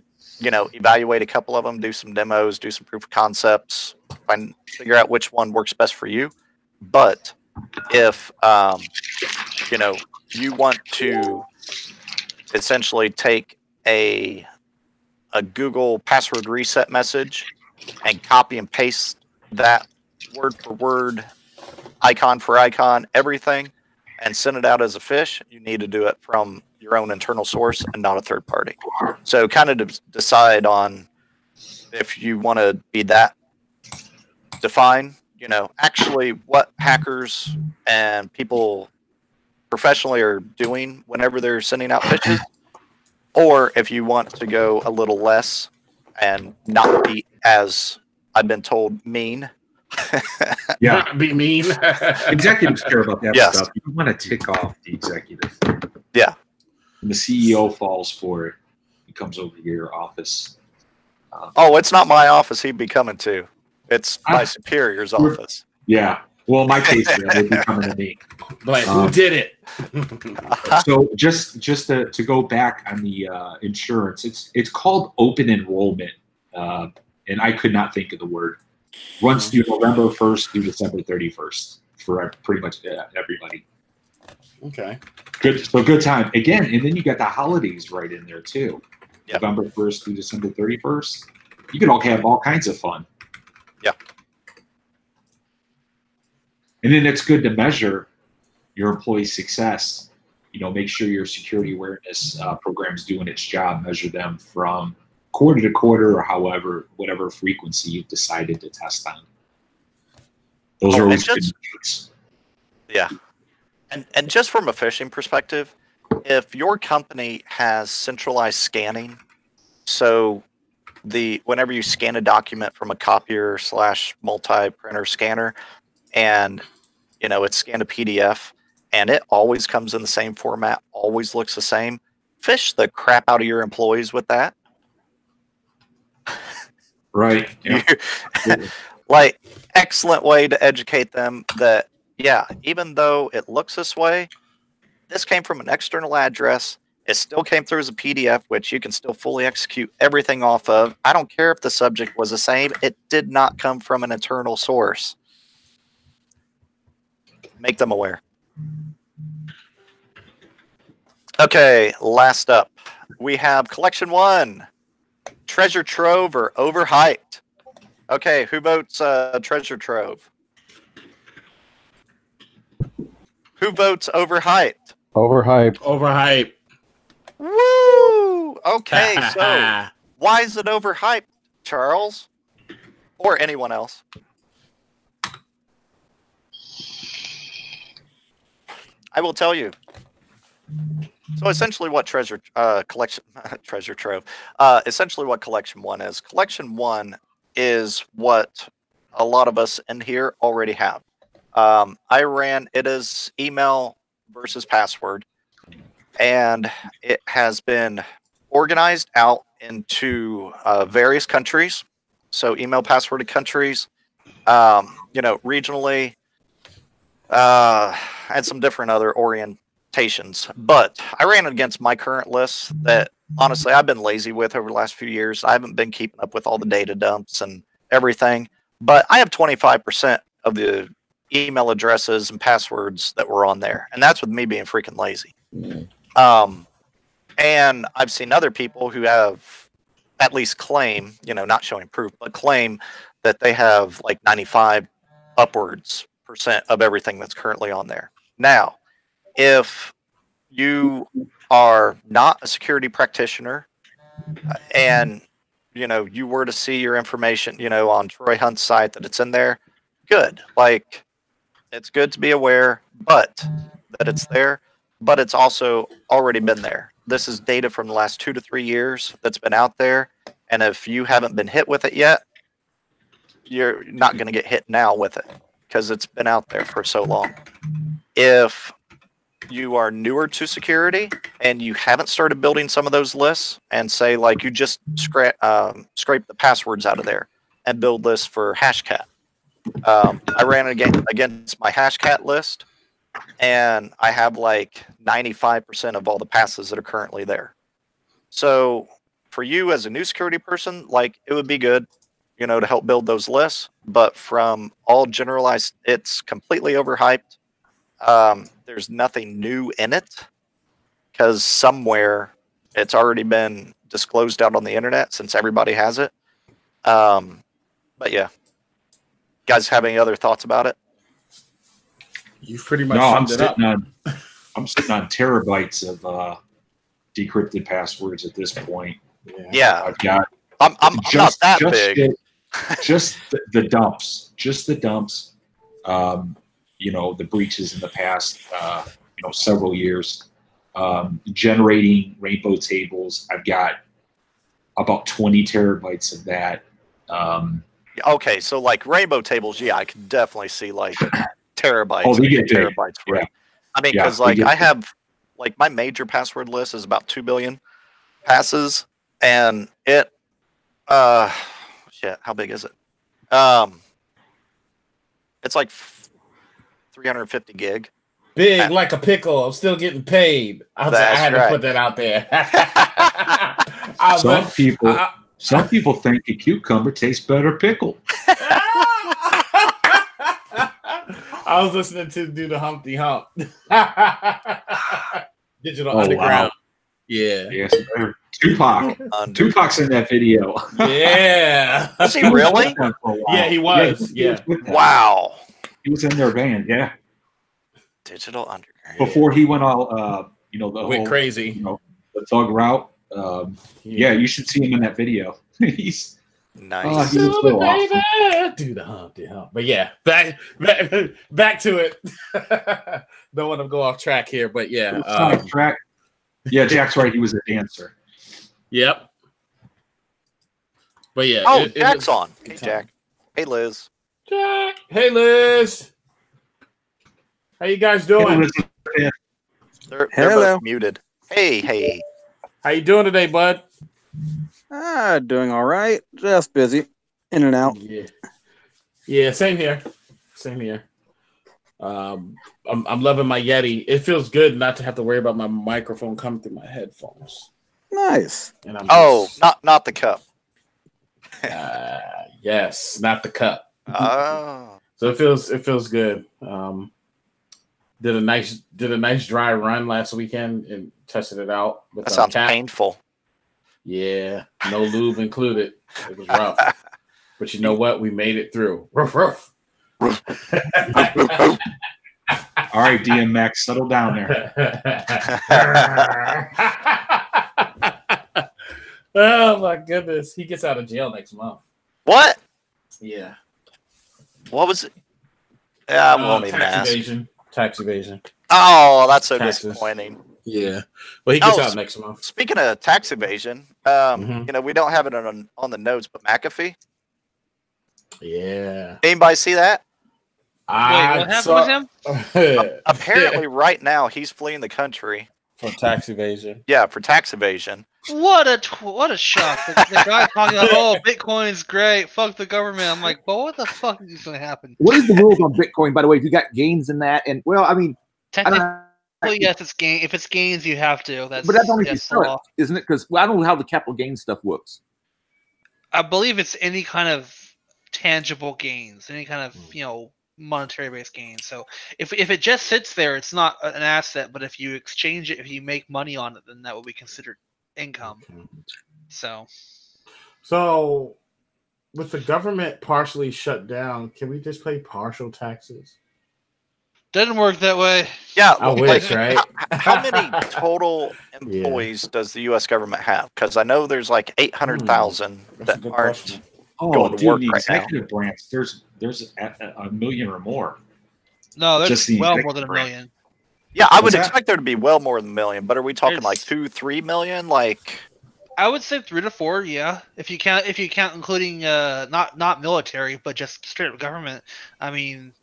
Evaluate a couple of them, do some demos, do some proof of concepts, figure out which one works best for you. But if you want to essentially take a Google password reset message and copy and paste that word for word, icon for icon, everything, and send it out as a fish, you need to do it from your own internal source and not a third party. So kind of decide on if you want to be that define, actually what hackers and people professionally are doing whenever they're sending out fishes, or if you want to go a little less and not be, as I've been told, mean. Yeah, be mean. Executives care about that stuff. You want to tick off the executive. Yeah. And the CEO falls for it. He comes over to your office. It's not my office he'd be coming to. It's my superior's office. Yeah. Well, in my case, it would be coming to me. Like, who did it? So just to go back on the insurance, it's called open enrollment. and I could not think of the word. Runs through November 1st through December 31st for pretty much everybody. Okay. Good. So good time again, and then you got the holidays right in there too. Yep. November 1st through December 31st. You can all have all kinds of fun. Yeah. And then it's good to measure your employees' success. Make sure your security awareness program is doing its job. Measure them from quarter to quarter, or whatever frequency you've decided to test on. Those are always good metrics. Yeah. And just from a phishing perspective, if your company has centralized scanning, so whenever you scan a document from a copier / multi-printer scanner, and it's scanned a PDF, and it always comes in the same format, always looks the same, phish the crap out of your employees with that. Right. Yeah. Excellent way to educate them that, yeah, even though it looks this way, this came from an external address. It still came through as a PDF, which you can still fully execute everything off of. I don't care if the subject was the same. It did not come from an internal source. Make them aware. Okay, last up, we have Collection 1. Treasure Trove or Overhyped? Okay, who votes Treasure Trove? Who votes Overhyped? Overhyped. Overhyped. Woo! Okay, so why is it overhyped, Charles? Or anyone else? I will tell you. So essentially what Treasure Trove, essentially what Collection 1 is. Collection 1 is what a lot of us in here already have. It is email versus password, and it has been organized out into various countries. So email passworded countries, regionally, and some different other orientations. But I ran against my current list that honestly I've been lazy with over the last few years. I haven't been keeping up with all the data dumps and everything, but I have 25% of the email addresses and passwords that were on there, and that's with me being freaking lazy. And I've seen other people who have at least claim, not showing proof, but claim that they have like 95 upwards % of everything that's currently on there. Now, if you are not a security practitioner and you were to see your information, on Troy Hunt's site that it's in there, good. Like, it's good to be aware, but that it's there, but it's also already been there. This is data from the last 2 to 3 years that's been out there, and if you haven't been hit with it yet, you're not going to get hit now with it because it's been out there for so long. If you are newer to security and you haven't started building some of those lists, and say like you just scrape the passwords out of there and build lists for Hashcat. I ran against my Hashcat list, and I have like 95% of all the passes that are currently there. So for you as a new security person, like, it would be good, to help build those lists. But from all generalized, it's completely overhyped. There's nothing new in it because somewhere it's already been disclosed out on the internet since everybody has it. But yeah, guys have any other thoughts about it? You pretty much summed it up. I'm sitting on terabytes of decrypted passwords at this point. Yeah, I've got. I'm not that big. Just the dumps. Just the dumps. The breaches in the past, several years. Generating rainbow tables. I've got about 20 terabytes of that. Okay, so like rainbow tables, yeah, I can definitely see like terabytes. Oh, they get terabytes. Yeah. I mean, because I have like my major password list is about 2 billion passes, and it, shit, how big is it? It's like 350 gig. Big like a pickle. I'm still getting paid. I had to put that out there. Some people. Some people think a cucumber tastes better pickled. I was listening to do the Humpty Hump. Digital Underground. Wow. Yeah. Yes, Tupac. Tupac's in that video. Yeah. Was he really? Yeah, he was. Yeah. Wow. He was in their band. Yeah. Digital Underground. Before he went all, went crazy. The thug route. Yeah, you should see him in that video. He's nice. He was so awesome. Do the Humpty Hump. But yeah, back to it. Don't want to go off track here, but yeah. Track. Yeah, Jack's right. He was a dancer. Yep. But yeah. Oh, Jack's on. Hey, Jack. Hey, Liz. Jack. Hey, Liz. How you guys doing? They're both muted. Hey. How you doing today, bud? Doing all right. Just busy. In and out. Yeah, same here. I'm loving my Yeti. It feels good not to have to worry about my microphone coming through my headphones. Nice. And not the cup. Yes, not the cup. Oh. So it feels good. Did a nice dry run last weekend and tested it out. That sounds painful. Yeah, no lube included. It was rough. But you know what? We made it through. Ruff. All right, DMX, settle down there. Oh my goodness. He gets out of jail next month. What? Yeah. What was it? Yeah, I won't even ask. Tax evasion. Oh, that's so disappointing. Yeah. Well, he gets out next month. Speaking of tax evasion, we don't have it on the notes, but McAfee. Yeah. Anybody see that? Wait, what happened with him? Apparently, right now he's fleeing the country for tax evasion. Yeah, for tax evasion. What a shock! The guy talking about, oh, Bitcoin's great. Fuck the government. I'm like, well, what the fuck is going to happen? What is the rules on Bitcoin, by the way? If you got gains in that, and well, I mean, technically, yes, it's gain. If it's gains, you have to. But that's only if you sell it, isn't it? Because I don't know how the capital gains stuff works. I believe it's any kind of tangible gains, any kind of monetary based gains. So if it just sits there, it's not an asset. But if you exchange it, if you make money on it, then that will be considered income. So with the government partially shut down, can we just pay partial taxes? Doesn't work that way. Yeah, I wish, right? How many total employees does the U.S. government have? Because I know there's like 800,000 that aren't going to work the right now. executive branch, there's a million or more. No, there's Just the well more than a million. Yeah, I would expect there to be well more than a million, but are we talking like 2-3 million? Like, I would say 3 to 4. Yeah, if you count including not military, but just straight up government. I mean,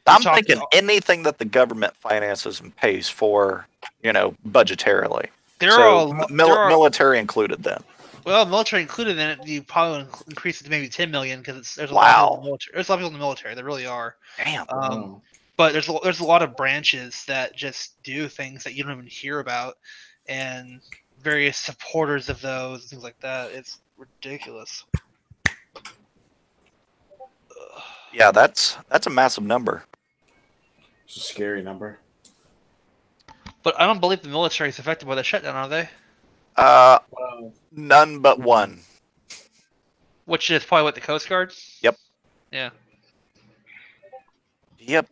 I'm thinking anything that the government finances and pays for, budgetarily. Military included then. Well, military included in it, you probably would increase it to maybe 10 million because there's a lot of people in the military. There's a lot of people in the military. There really are. Damn. But there's a lot of branches that just do things that you don't even hear about, and various supporters of those things like that. It's ridiculous. Yeah, that's a massive number. It's a scary number. But I don't believe the military is affected by the shutdown, are they? None but one. Which is probably the Coast Guard? Yep. Yeah. Yep.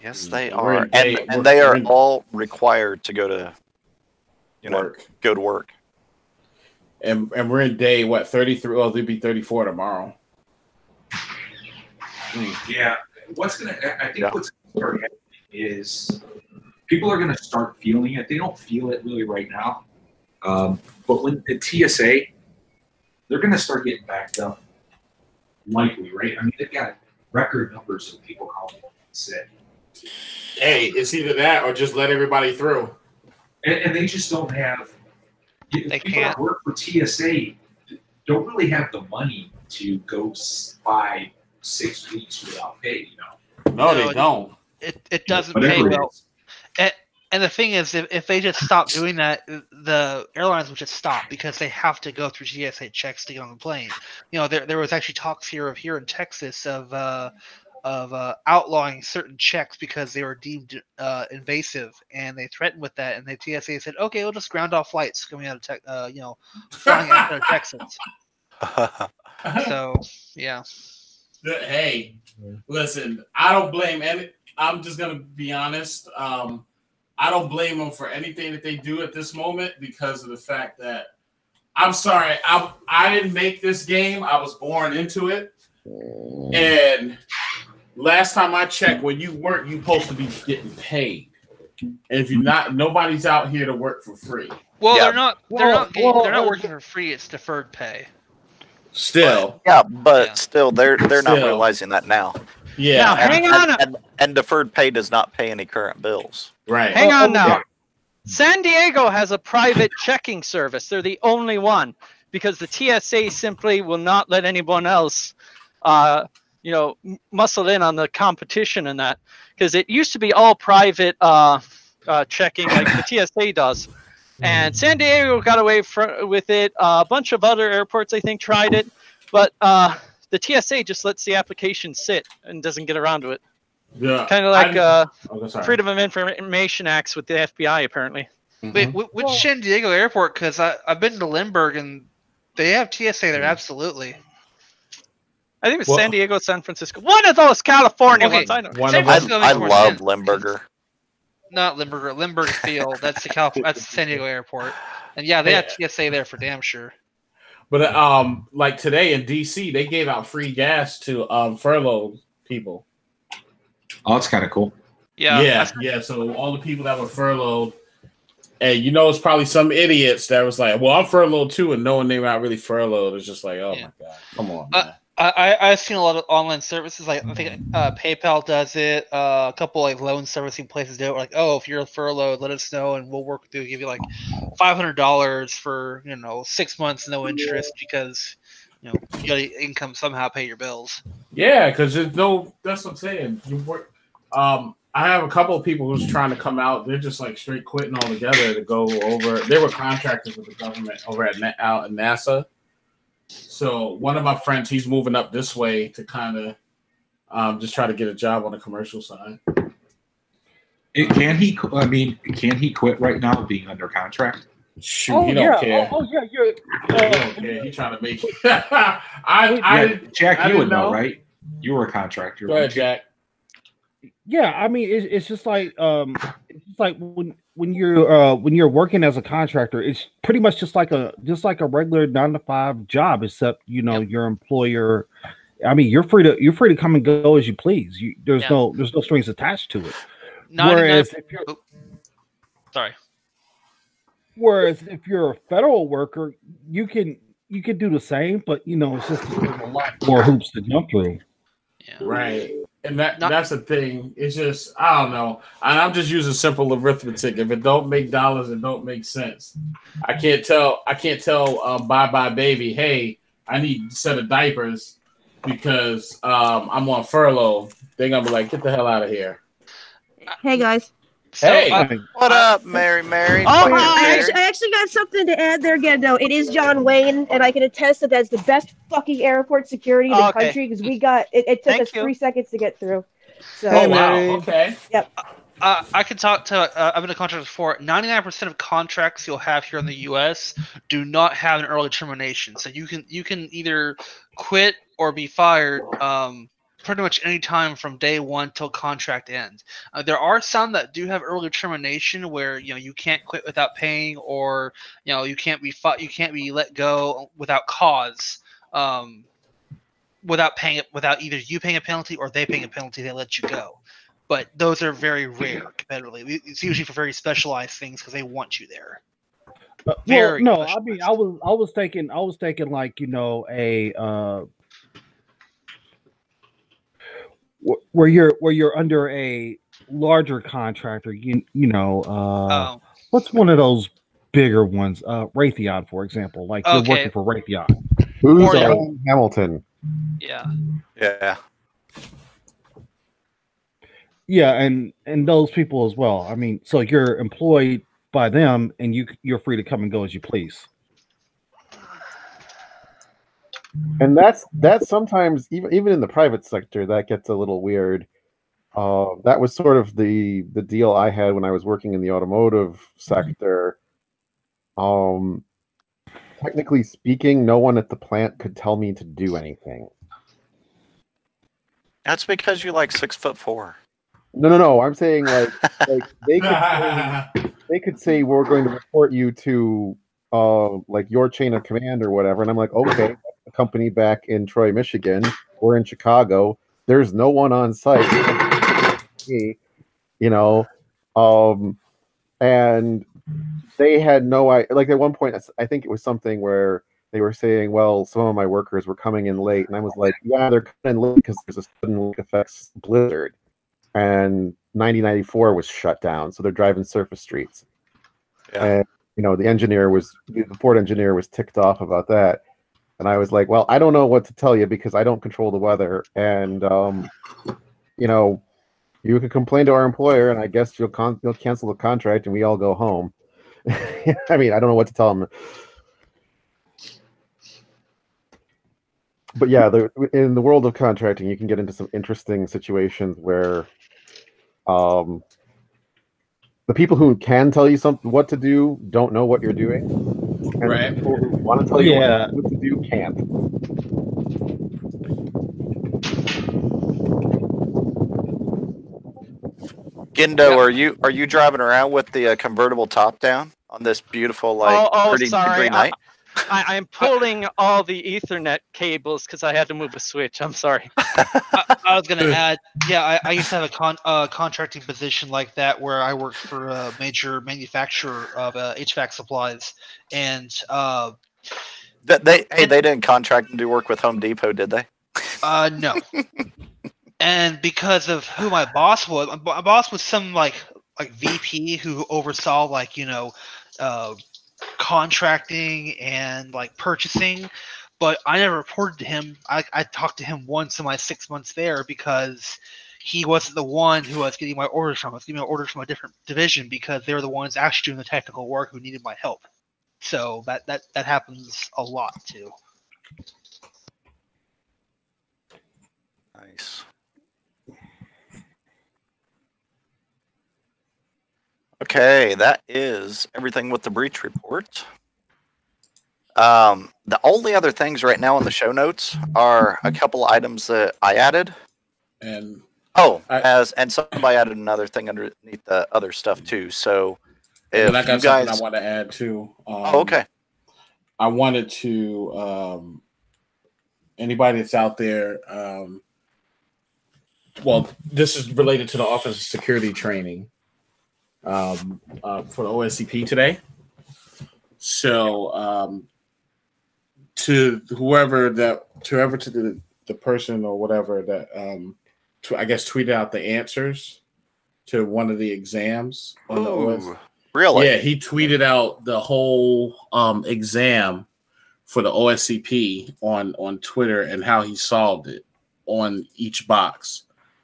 Yes, they are. And they are all required to go to work. And we're in day 33? Well, they'll be 34 tomorrow. Yeah. What's gonna start happening is people are gonna start feeling it. They don't feel it really right now. But when the TSA, they're gonna start getting backed up. Likely, right? I mean, they've got record numbers of people calling sick. Hey, it's either that or just let everybody through. And they just don't have. They people can't that work for TSA don't really have the money to go 5-6 weeks without pay. No, they don't. It doesn't pay well. And the thing is, if they just stop doing that, the airlines would just stop because they have to go through TSA checks to get on the plane. You know, there was actually talks here in Texas of outlawing certain checks because they were deemed invasive, and they threatened with that. And the TSA said, "Okay, we'll just ground all flights coming out of flying out of Texas." So yeah. Hey, listen, I don't blame any. I'm just gonna be honest. I don't blame them for anything that they do at this moment because of the fact that I'm sorry, I didn't make this game. I was born into it, and last time I checked, when you work, you're supposed to be getting paid. And if you're not, nobody's out here to work for free. Well, they're not working for free. It's deferred pay. Still, still, they're not realizing that now. Yeah. Now, hang on. And deferred pay does not pay any current bills. Right. Hang on now. Yeah. San Diego has a private checking service. They're the only one because the TSA simply will not let anyone else, muscle in on the competition and that. Because it used to be all private checking like the TSA does. And San Diego got away with it. A bunch of other airports, I think, tried it. But the TSA just lets the application sit and doesn't get around to it. Yeah. Kind of like Freedom of Information Acts with the FBI, apparently. Wait, which San Diego airport? Because I've been to Lindbergh, and they have TSA there, absolutely. I think it was San Diego, San Francisco. One of those California ones. I know. I love Lindbergh. Not Lindbergh. Lindbergh Field. That's the San Diego airport. And yeah, they have TSA there for damn sure. But like today in DC, they gave out free gas to furloughed people. Oh, that's kind of cool. Yeah. So all the people that were furloughed, and it's probably some idiots that was like, "Well, I'm furloughed too," and knowing they were not really furloughed, it's just like, "Oh my god, come on." Man. I've seen a lot of online services, like I think PayPal does it. A couple like loan servicing places do it. Like, oh, if you're furloughed, let us know, and we'll work with you. Give you like $500 for 6 months, no interest, because you got income somehow pay your bills. Yeah, because there's no. That's what I'm saying. You work. I have a couple of people who's trying to come out. They're just like straight quitting altogether to go over. They were contractors with the government over at NASA. So one of my friends, he's moving up this way to kind of just try to get a job on the commercial side. Can he quit right now being under contract? Shoot, he don't care. He don't care. He's trying to make it. Jack, you would know, right? You were a contractor. Go ahead, Jack. Yeah, I mean, it's just like when you're working as a contractor, it's pretty much just like a regular 9-to-5 job, except your employer. I mean, you're free to come and go as you please. There's no strings attached to it. Whereas if you're a federal worker, you can do the same, but it's just a lot more hoops to jump through. Yeah. Right. And that's the thing. It's just, I don't know. And I'm just using simple arithmetic. If it don't make dollars, it don't make sense. I can't tell Bye Baby, hey, I need a set of diapers because I'm on furlough. They're gonna be like, get the hell out of here. Hey guys. Hey, what up, Mary? Oh, I actually got something to add there again. No, it is John Wayne, and I can attest that that's the best fucking airport security in the country because we got it took us 3 seconds to get through. So, wow, okay. Yep. I can talk to. I've been a contractor before. 99% of contracts you'll have here in the U.S. do not have an early termination, so you can either quit or be fired. Pretty much any time from day one till contract ends. There are some that do have early termination where you can't quit without paying, or you can't be let go without cause, without either you paying a penalty or they paying a penalty. They let you go, but those are very rare competitively. It's usually for very specialized things because they want you there. I mean, I was thinking like a. Where you're under a larger contractor, what's one of those bigger ones? Raytheon, for example. Like you're working for Raytheon. Who's Hamilton? Yeah. Yeah. Yeah, and those people as well. I mean, so you're employed by them, and you're free to come and go as you please. And that's sometimes even in the private sector that gets a little weird. That was sort of the deal I had when I was working in the automotive sector. Technically speaking, no one at the plant could tell me to do anything. That's because you're like 6'4". No. I'm saying like they could say we're going to report you to like your chain of command or whatever, and I'm like, okay, a company back in Troy, Michigan, or in Chicago. There's no one on site, and they had no idea. Like at one point, I think it was something where they were saying, well, some of my workers were coming in late, and I was like, yeah, they're coming in late because there's a sudden lake effects blizzard, and 9094 was shut down, so they're driving surface streets. Yeah. And the Ford engineer was ticked off about that, and I was like, well, I don't know what to tell you because I don't control the weather, and you could complain to our employer, and I guess you'll cancel the contract, and we all go home. I mean, I don't know what to tell them. But yeah, in the world of contracting, you can get into some interesting situations where the people who can tell you what to do don't know what you're doing. And right. The people who want to tell you what to do can't. Gendo, are you driving around with the convertible top down on this beauul pretty sorry. night? I'm pulling all the Ethernet cables because I had to move a switch. I'm sorry. I was going to add, I used to have a contracting position like that where I worked for a major manufacturer of HVAC supplies, and they didn't contract and do work with Home Depot, did they? No. And because of who my boss was some like VP who oversaw contracting and like purchasing, but I never reported to him. I talked to him once in my 6 months there because he wasn't the one who I was getting my orders from. I was getting my orders from a different division because they were the ones actually doing the technical work who needed my help. So that happens a lot too. Nice. Okay, that is everything with the breach report. The only other things right now in the show notes are a couple items that I added. And somebody added another thing underneath the other stuff too. So if I got something I want to add too. Okay. I wanted to anybody that's out there. Well, this is related to the Office of Security training. For the OSCP today. So to the person or whatever that I guess tweeted out the answers to one of the exams on the OS. Really? Yeah, he tweeted out the whole exam for the OSCP on Twitter and how he solved it on each box.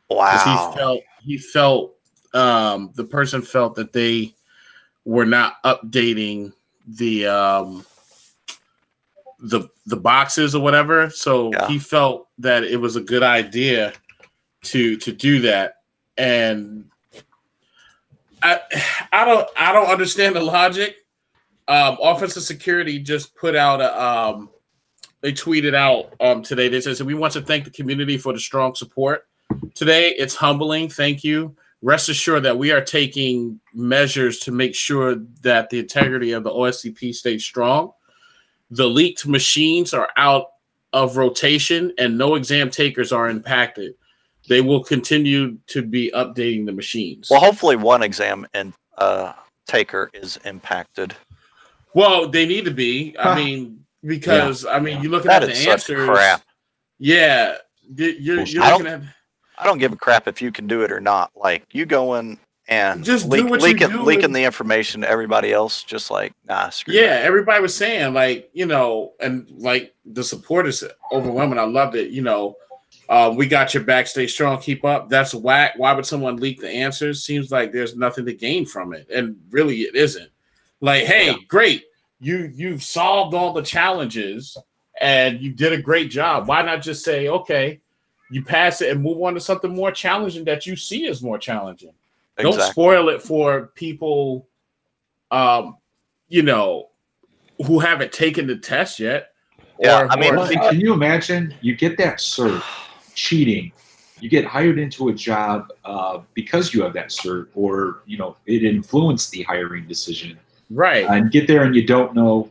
Wow. He felt the person felt that they were not updating the boxes or whatever. So he felt that it was a good idea to do that. And I don't understand the logic. Office of Security just put out they tweeted out today. They said, we want to thank the community for the strong support today. It's humbling. Thank you. Rest assured that we are taking measures to make sure that the integrity of the OSCP stays strong. The leaked machines are out of rotation and no exam takers are impacted. They will continue to be updating the machines. Well, hopefully one exam taker is impacted. Well, they need to be. I mean, because you look at the answers. Crap. Yeah, you're looking at. I don't give a crap if you can do it or not. Like, you go in and just leaking the information to everybody else, just like, nah, screw that. Everybody was saying, like, and like the support is overwhelming. I loved it, We got your back. Stay strong. Keep up. That's whack. Why would someone leak the answers? Seems like there's nothing to gain from it, and really, it isn't. Like, hey, great, you've solved all the challenges, and you did a great job. Why not just say, okay, you pass it and move on to something more challenging that you see as more challenging? Exactly. Don't spoil it for people, you know, who haven't taken the test yet. Yeah, I mean, can you imagine? You get that cert, cheating, you get hired into a job because you have that cert, or you know, it influenced the hiring decision, right? And get there and you don't know,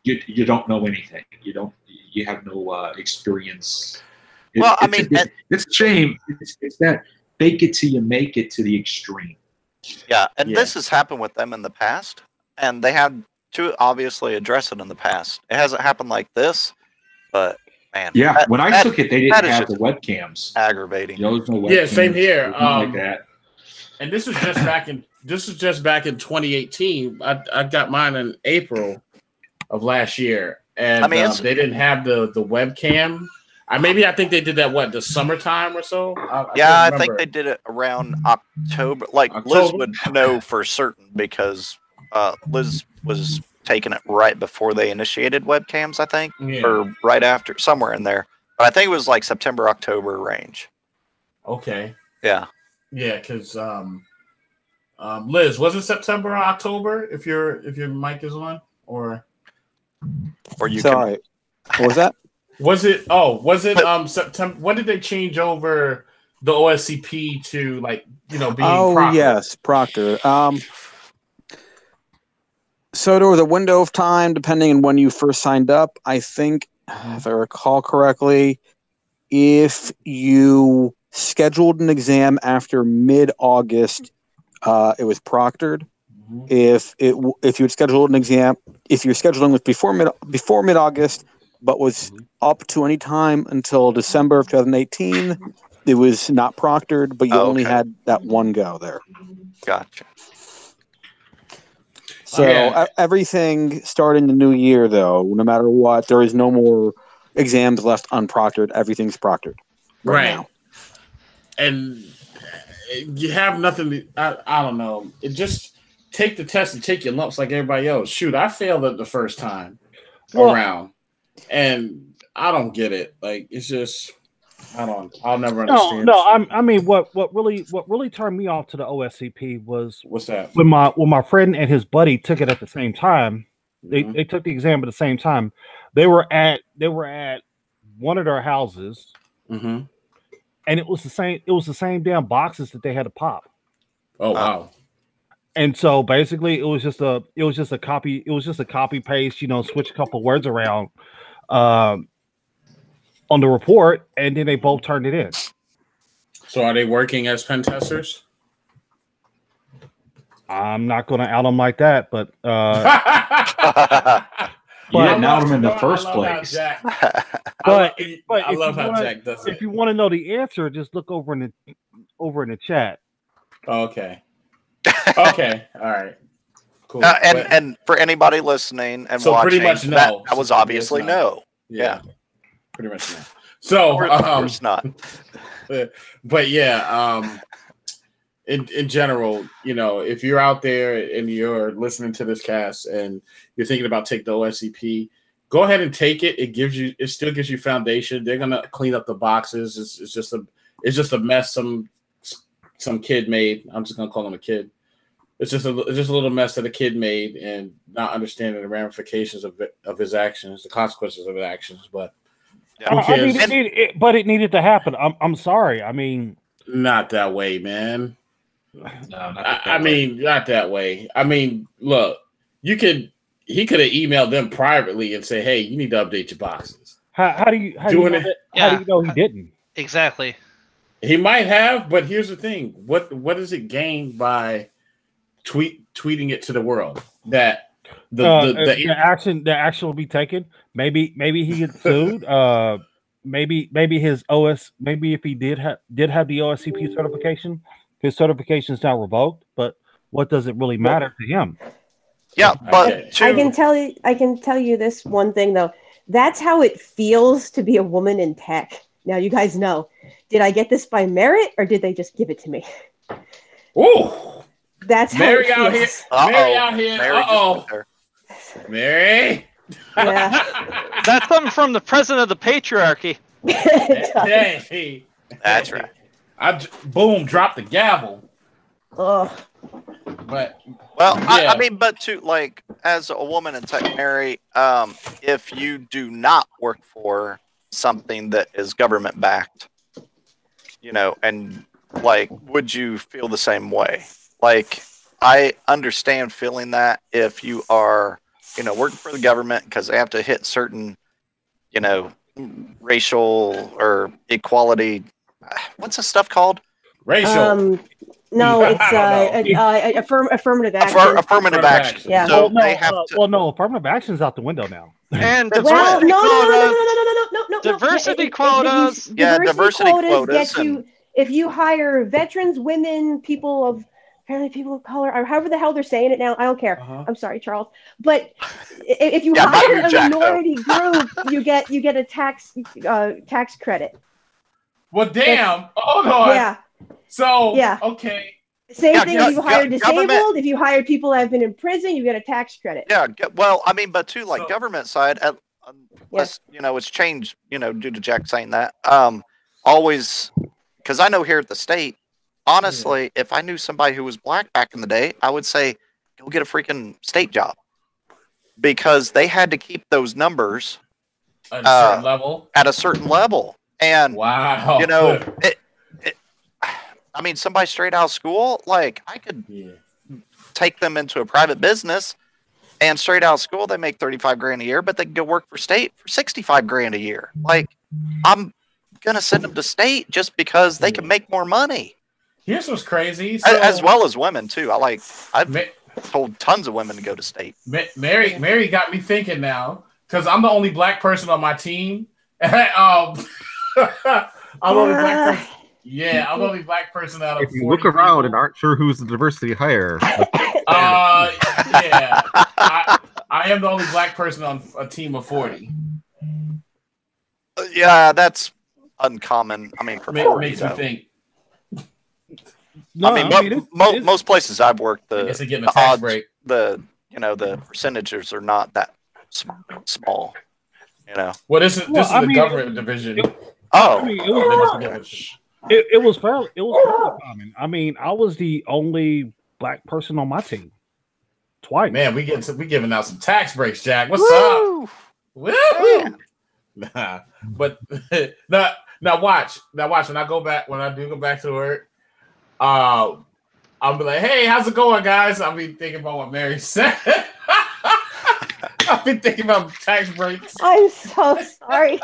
you don't know anything. You have no experience. It's a shame. It's that fake it till you make it to the extreme. Yeah, and this has happened with them in the past, and they had to obviously address it in the past. It hasn't happened like this, but man, when I took it, they didn't have the webcams. Aggravating. No webcams, same here. Like that. And this was just back in 2018. I got mine in April of last year, and I mean, they didn't have the webcam. I think they did that the summertime or so. I think they did it around October. Liz would know for certain because Liz was taking it right before they initiated webcams, I think, or right after, somewhere in there. But I think it was like September, October range. Okay. Yeah. Yeah, because Liz, was it September or October? If your mic is on, or you? Sorry, what was that? Was it September? When did they change over the OSCP to being Proctor? Yes, Proctor. So there was a window of time depending on when you first signed up. I think, if I recall correctly, if you scheduled an exam after mid-August, it was proctored. Mm-hmm. If you had scheduled an exam, if your scheduling was before mid-August, but was up to any time until December of 2018, it was not proctored, but you only had that one go there. Gotcha. So everything starting the new year, though, no matter what, there is no more exams left unproctored. Everything's proctored right now. And you have nothing. I don't know. Just take the test and take your lumps like everybody else. Shoot, I failed it the first time around, and I don't get it. It's just. I'll never understand. I mean, what really turned me off to the OSCP was what's that? When my friend and his buddy took it at the same time. Mm-hmm. They took the exam at the same time. They were at one of their houses, mm-hmm. and it was the same damn boxes that they had to pop. Oh wow! And so basically, it was just a copy paste. Switch a couple words around. On the report, and then they both turned it in. So are they working as pen testers? I'm not going to out them like that, but you didn't out them in the first place. But I love how Jack does it. If you want to know the answer, just look over in the chat. Okay. Okay. All right. Cool. And for anybody listening and so watching, pretty much no. That was obviously no. Yeah. Pretty much no. So of course not. But in general, if you're out there and you're listening to this cast and you're thinking about taking the OSCP, go ahead and take it. It still gives you foundation. They're gonna clean up the boxes. It's just a mess some kid made. I'm just gonna call him a kid. It's just a little mess that a kid made, and not understanding the ramifications of his actions, the consequences of his actions. But it needed to happen. I'm sorry. I mean, not that way, man. No, not that way. I mean, look, he could have emailed them privately and say, "Hey, you need to update your boxes." How do you know he didn't? Exactly. He might have, but here's the thing: what does it gain by tweeting it to the world that the action will be taken? Maybe he gets sued. Maybe his OS. Maybe if he did have the OSCP certification, his certification is now revoked. But what does it really matter to him? Yeah, but I can tell you this one thing though. That's how it feels to be a woman in tech. Now you guys know. Did I get this by merit or did they just give it to me? Ooh. That's Mary how out here. Mary out here. Uh-oh. Mary. Yeah. That's something from the president of the patriarchy. Hey. That's right. Boom, drop the gavel. Ugh. But I mean, but to like as a woman in tech, Mary, if you do not work for something that is government backed, you know, and like, would you feel the same way? Like, I understand feeling that if you are, you know, working for the government because they have to hit certain, you know, racial or equality. What's this stuff called? Racial. No, it's affirmative action. Affirmative action. Yeah. So they have no, affirmative action's out the window now. And well, no. Diversity quotas. Diversity quotas get you if you hire veterans, women, people of color, or however the hell they're saying it now. I don't care. I'm sorry, Charles. But if you hire a minority group, you get a tax credit. Well, damn. Hold on. Yeah. So okay. Same thing if you hire disabled. If you hire people that have been in prison, you get a tax credit. Yeah. Well, I mean, but too, like government side, unless you know it's changed, you know, due to Jack saying that. Always, because I know here at the state, honestly, if I knew somebody who was black back in the day, I would say go get a freaking state job because they had to keep those numbers at a certain level. At a certain level, and wow, you know I mean, somebody straight out of school, like I could take them into a private business and straight out of school, they make 35 grand a year, but they can go work for state for 65 grand a year. Like I'm going to send them to state just because they can make more money. Here's what's crazy. As well as women too. I've told tons of women to go to state. Mary got me thinking now because I'm the only black person on my team. I'm the only black person. Yeah, I'm the only black person out of. If you look around and aren't sure who's the diversity hire, I am the only black person on a team of 40. Yeah, that's uncommon. I mean, for 40, makes me think. No, I mean, most places I've worked, the odds, break. the percentages are not that small. You know. Well, this is the government division. It was fairly common. I mean, I was the only black person on my team. Twice. Man, we giving out some tax breaks, Jack. What's up? Woo! Nah, but now watch. When I do go back to work, I'll be like, "Hey, how's it going, guys?" I'll be thinking about what Mary said. I've been thinking about tax breaks. I'm so sorry.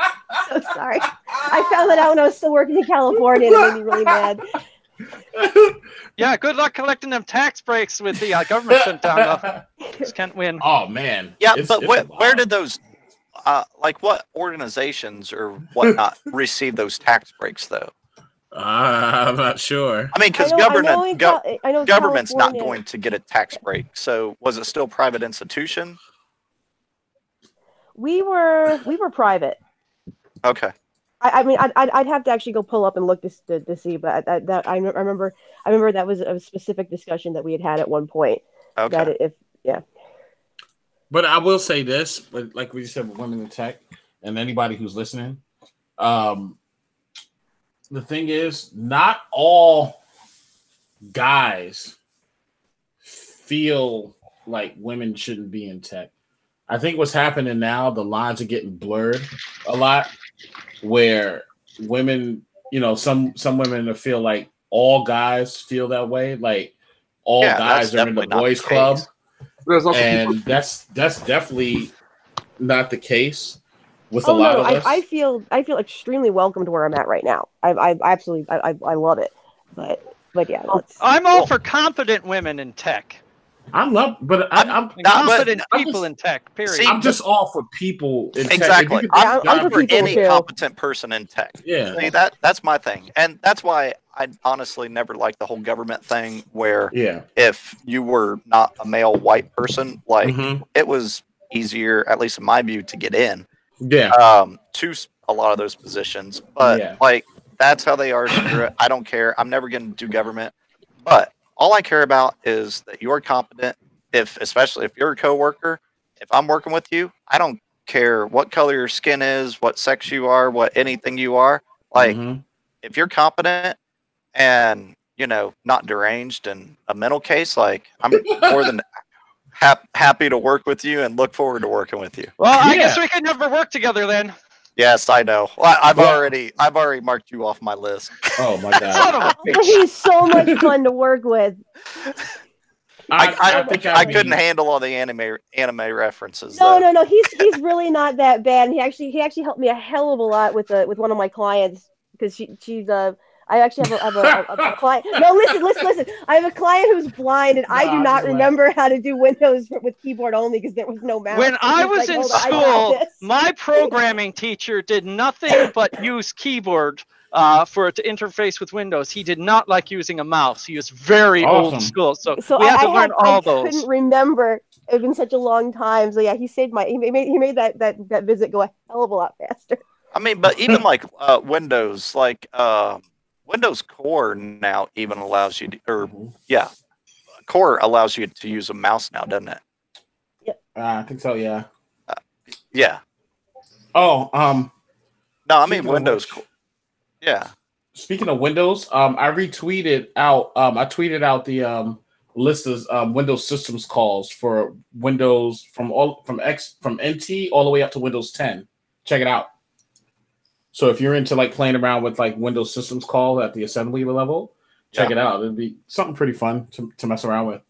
So sorry. I found that out when I was still working in California and it made me really mad. Yeah, good luck collecting them tax breaks with the government shutdown. Just can't win. Oh, man. Yeah, but where did those, like what organizations or whatnot receive those tax breaks, though? I'm not sure. I mean, because government's not going to get a tax break. So was it still private institution? We were private. Okay. I mean, I'd have to actually go pull up and look to see, but I remember that was a specific discussion that we had at one point. Okay. But I will say this, but like we said with women in tech, and anybody who's listening, the thing is, not all guys feel like women shouldn't be in tech. I think what's happening now, the lines are getting blurred a lot, where women, you know, some women feel like all guys feel that way, like all guys are in the boys' club, and that's definitely not the case with a lot of us. I feel extremely welcomed where I'm at right now. I absolutely love it, but yeah, I'm all for competent women in tech. I'm confident people in tech. Period. I'm just all for people in tech. Exactly. I'm for any competent person in tech. Yeah. See, that's my thing, and that's why I honestly never liked the whole government thing. Where if you were not a male white person, like it was easier, at least in my view, to get in. Yeah. To a lot of those positions. But like that's how they are. Screw it. I don't care. I'm never going to do government. But all I care about is that you're competent. Especially if you're a coworker, if I'm working with you, I don't care what color your skin is, what sex you are, what anything you are. Like, if you're competent and, you know, not deranged in a mental case, like, I'm more than happy to work with you and look forward to working with you. Well, I guess we can never work together then. Yes, I know. Well, I've already marked you off my list. Oh my god. He's so much fun to work with. I couldn't handle all the anime references. No. He's really not that bad. And he actually helped me a hell of a lot with one of my clients because she's I actually have a client. No, listen. I have a client who's blind, and I do not remember how to do Windows with keyboard only because there was no mouse. When I was in school, my programming teacher did nothing but use keyboard for it to interface with Windows. He did not like using a mouse. He was very old school, so we had to learn all those. I couldn't remember. It's been such a long time. So yeah, he made that visit go a hell of a lot faster. I mean, but even like Windows, like Windows Core now even allows you to, Core allows you to use a mouse now, doesn't it? Yep. I think so. Yeah. Yeah. Oh, no, I mean Windows Core. Yeah. Speaking of Windows, I retweeted out. I tweeted out the list of Windows systems calls for Windows from NT all the way up to Windows 10. Check it out. So if you're into like playing around with like Windows systems call at the assembly level, check it out. It'd be something pretty fun to mess around with.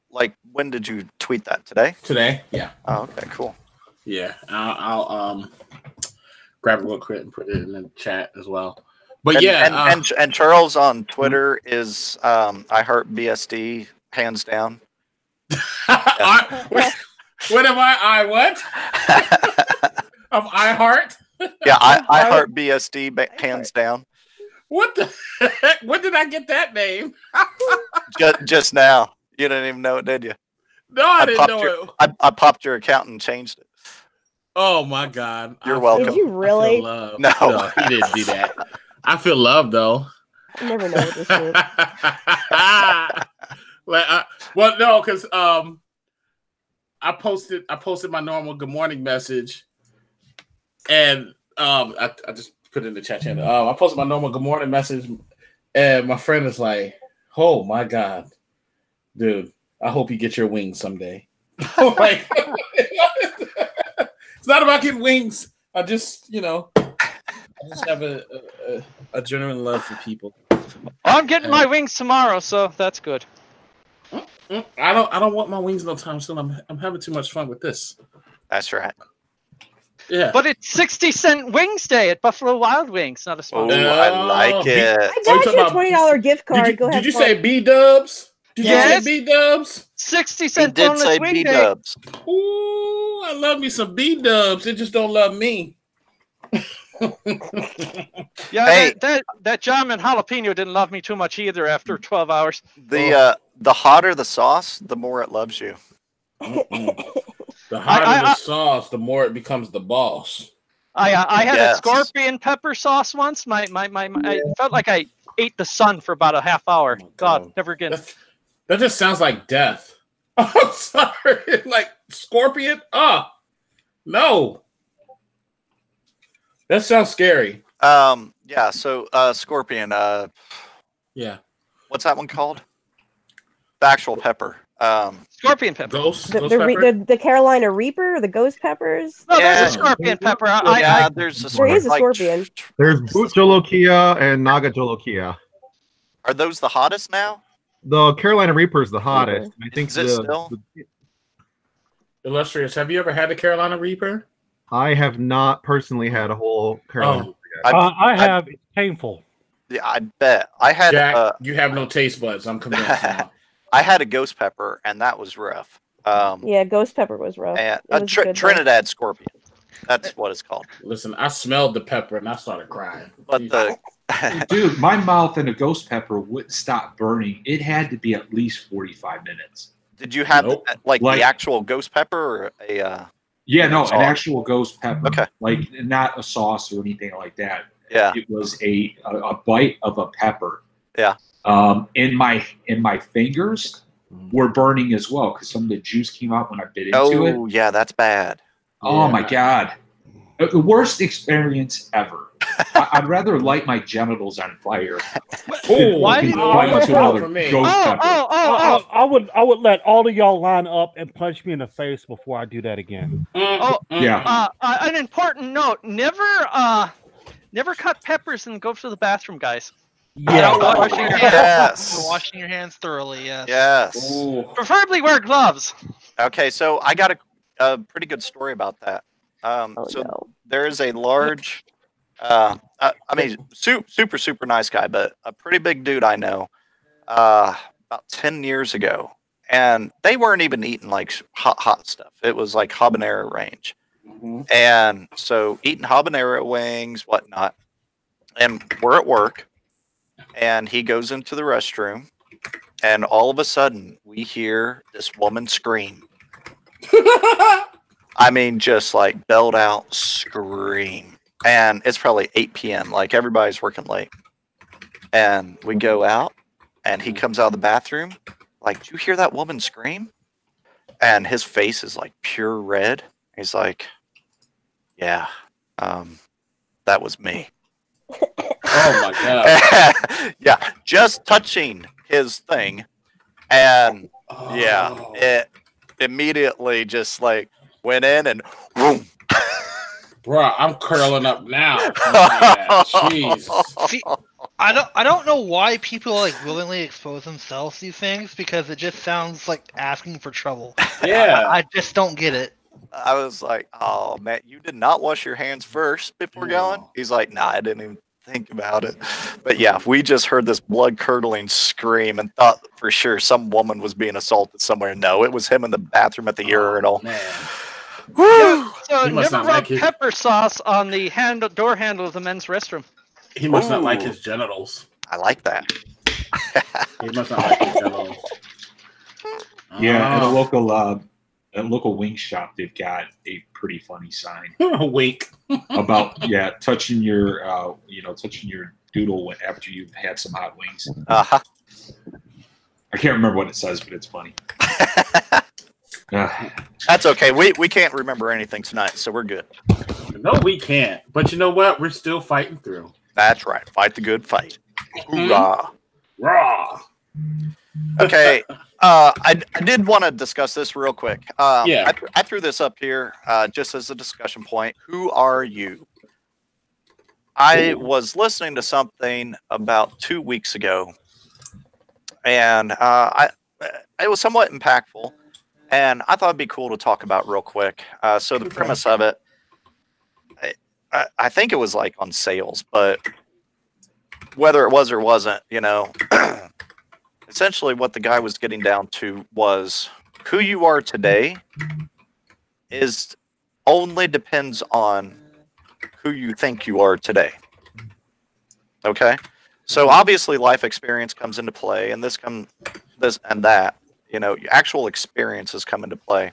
Like when did you tweet that? Today? Today, yeah. Oh, okay, cool. Yeah, I'll grab it real quick and put it in the chat as well. But and Charles on Twitter is I heart BSD hands down. What am I what? Of I heart? Yeah, I heart BSD hands down. What the heck? When did I get that name? just now. You didn't even know it, did you? No, I didn't know it. I popped your account and changed it. Oh my god. You're welcome. Did you really? No, he didn't do that. I feel love though. I never know what this is. Well, no, because I posted my normal good morning message, and I just put it in the chat channel. I posted my normal good morning message, and my friend is like, "Oh my god, dude, I hope you get your wings someday." Like, it's not about getting wings. I just have a genuine love for people. I'm getting my wings tomorrow, so that's good. I don't want my wings no time soon. I'm having too much fun with this. That's right. Yeah. But it's 60-cent Wings Day at Buffalo Wild Wings, not a sponsor. Oh, I like it. I got you a $20 gift card. Go ahead. Did you say B-dubs? Did you say B-dubs? 60-cent bonus Wing Day. B-dubs. Ooh, I love me some B-dubs. They just don't love me. Yeah, hey, that German jalapeno didn't love me too much either after 12 hours. The hotter the sauce, the more it loves you. The hotter the sauce, the more it becomes the boss. I had a scorpion pepper sauce once. I felt like I ate the sun for about a half hour. Oh God, never again. That just sounds like death. I'm sorry. Like scorpion? No. That sounds scary. Yeah, so scorpion, yeah. What's that one called? The actual pepper. Scorpion pepper. Ghost pepper? The Carolina Reaper, the ghost peppers. No, there's a scorpion pepper. There is a scorpion. There's Boot Jolokia and Naga Jolokia. Are those the hottest now? The Carolina Reaper is the hottest. I think is it still? Illustrious, have you ever had a Carolina Reaper? I have not personally had a whole Carolina Reaper yet. I have. It's painful. Yeah, I bet. I had. Jack, you have no taste buds. I'm convinced. I had a ghost pepper, and that was rough. Yeah, ghost pepper was rough. And Trinidad scorpion. That's what it's called. Listen, I smelled the pepper, and I started crying. But dude, my mouth and a ghost pepper wouldn't stop burning. It had to be at least 45 minutes. Did you have like the actual ghost pepper or a? Yeah, no, an actual ghost pepper. Okay. Like not a sauce or anything like that. Yeah. It was a bite of a pepper. Yeah. In my fingers were burning as well because some of the juice came out when I bit into it. Oh, yeah, that's bad. Oh my God. The worst experience ever. I'd rather light my genitals on fire. Why? I would let all of y'all line up and punch me in the face before I do that again. An important note: never cut peppers and go to the bathroom, guys. Yeah. Washing your hands. Yes. Washing your hands thoroughly. Yes. Yes. Ooh. Preferably wear gloves. Okay, so I got a pretty good story about that. There is a large, I mean, super nice guy, but a pretty big dude I know. About 10 years ago, and they weren't even eating like hot stuff. It was like habanero range, and so eating habanero wings, whatnot. And we're at work, and he goes into the restroom, and all of a sudden we hear this woman scream. I mean, just like belled out scream. And it's probably 8 p.m. Like everybody's working late. And we go out, and he comes out of the bathroom. Like, did you hear that woman scream? And his face is like pure red. He's like, yeah, that was me. Oh my God. Yeah, just touching his thing. And yeah, it immediately just like went in and boom. Bro, I'm curling up now. Jeez. See, I don't know why people like willingly expose themselves to these things because it just sounds like asking for trouble. Yeah. I just don't get it. I was like, oh man, you did not wash your hands first before going? He's like, nah, I didn't even think about it. But yeah, we just heard this blood curdling scream and thought for sure some woman was being assaulted somewhere. No, it was him in the bathroom at the urinal. Man. Yeah, so never rub like pepper sauce on the door handle of the men's restroom. He must not like his genitals. I like that. He must not like his genitals. Yeah, at a local wing shop, they've got a pretty funny sign. A wink. About touching your touching your doodle after you've had some hot wings. Uh-huh. I can't remember what it says, but it's funny. That's okay. We can't remember anything tonight, so we're good. No, we can't. But you know what? We're still fighting through. That's right. Fight the good fight. Hoorah. Raw. Okay. I did want to discuss this real quick. Yeah. I threw this up here just as a discussion point. Who are you? I was listening to something about 2 weeks ago, and it was somewhat impactful. And I thought it'd be cool to talk about real quick. So the premise of it, I think it was like on sales, but whether it was or wasn't, essentially what the guy was getting down to was who you are today is only depends on who you think you are today. Okay? So obviously life experience comes into play, and this and that. Actual experiences come into play.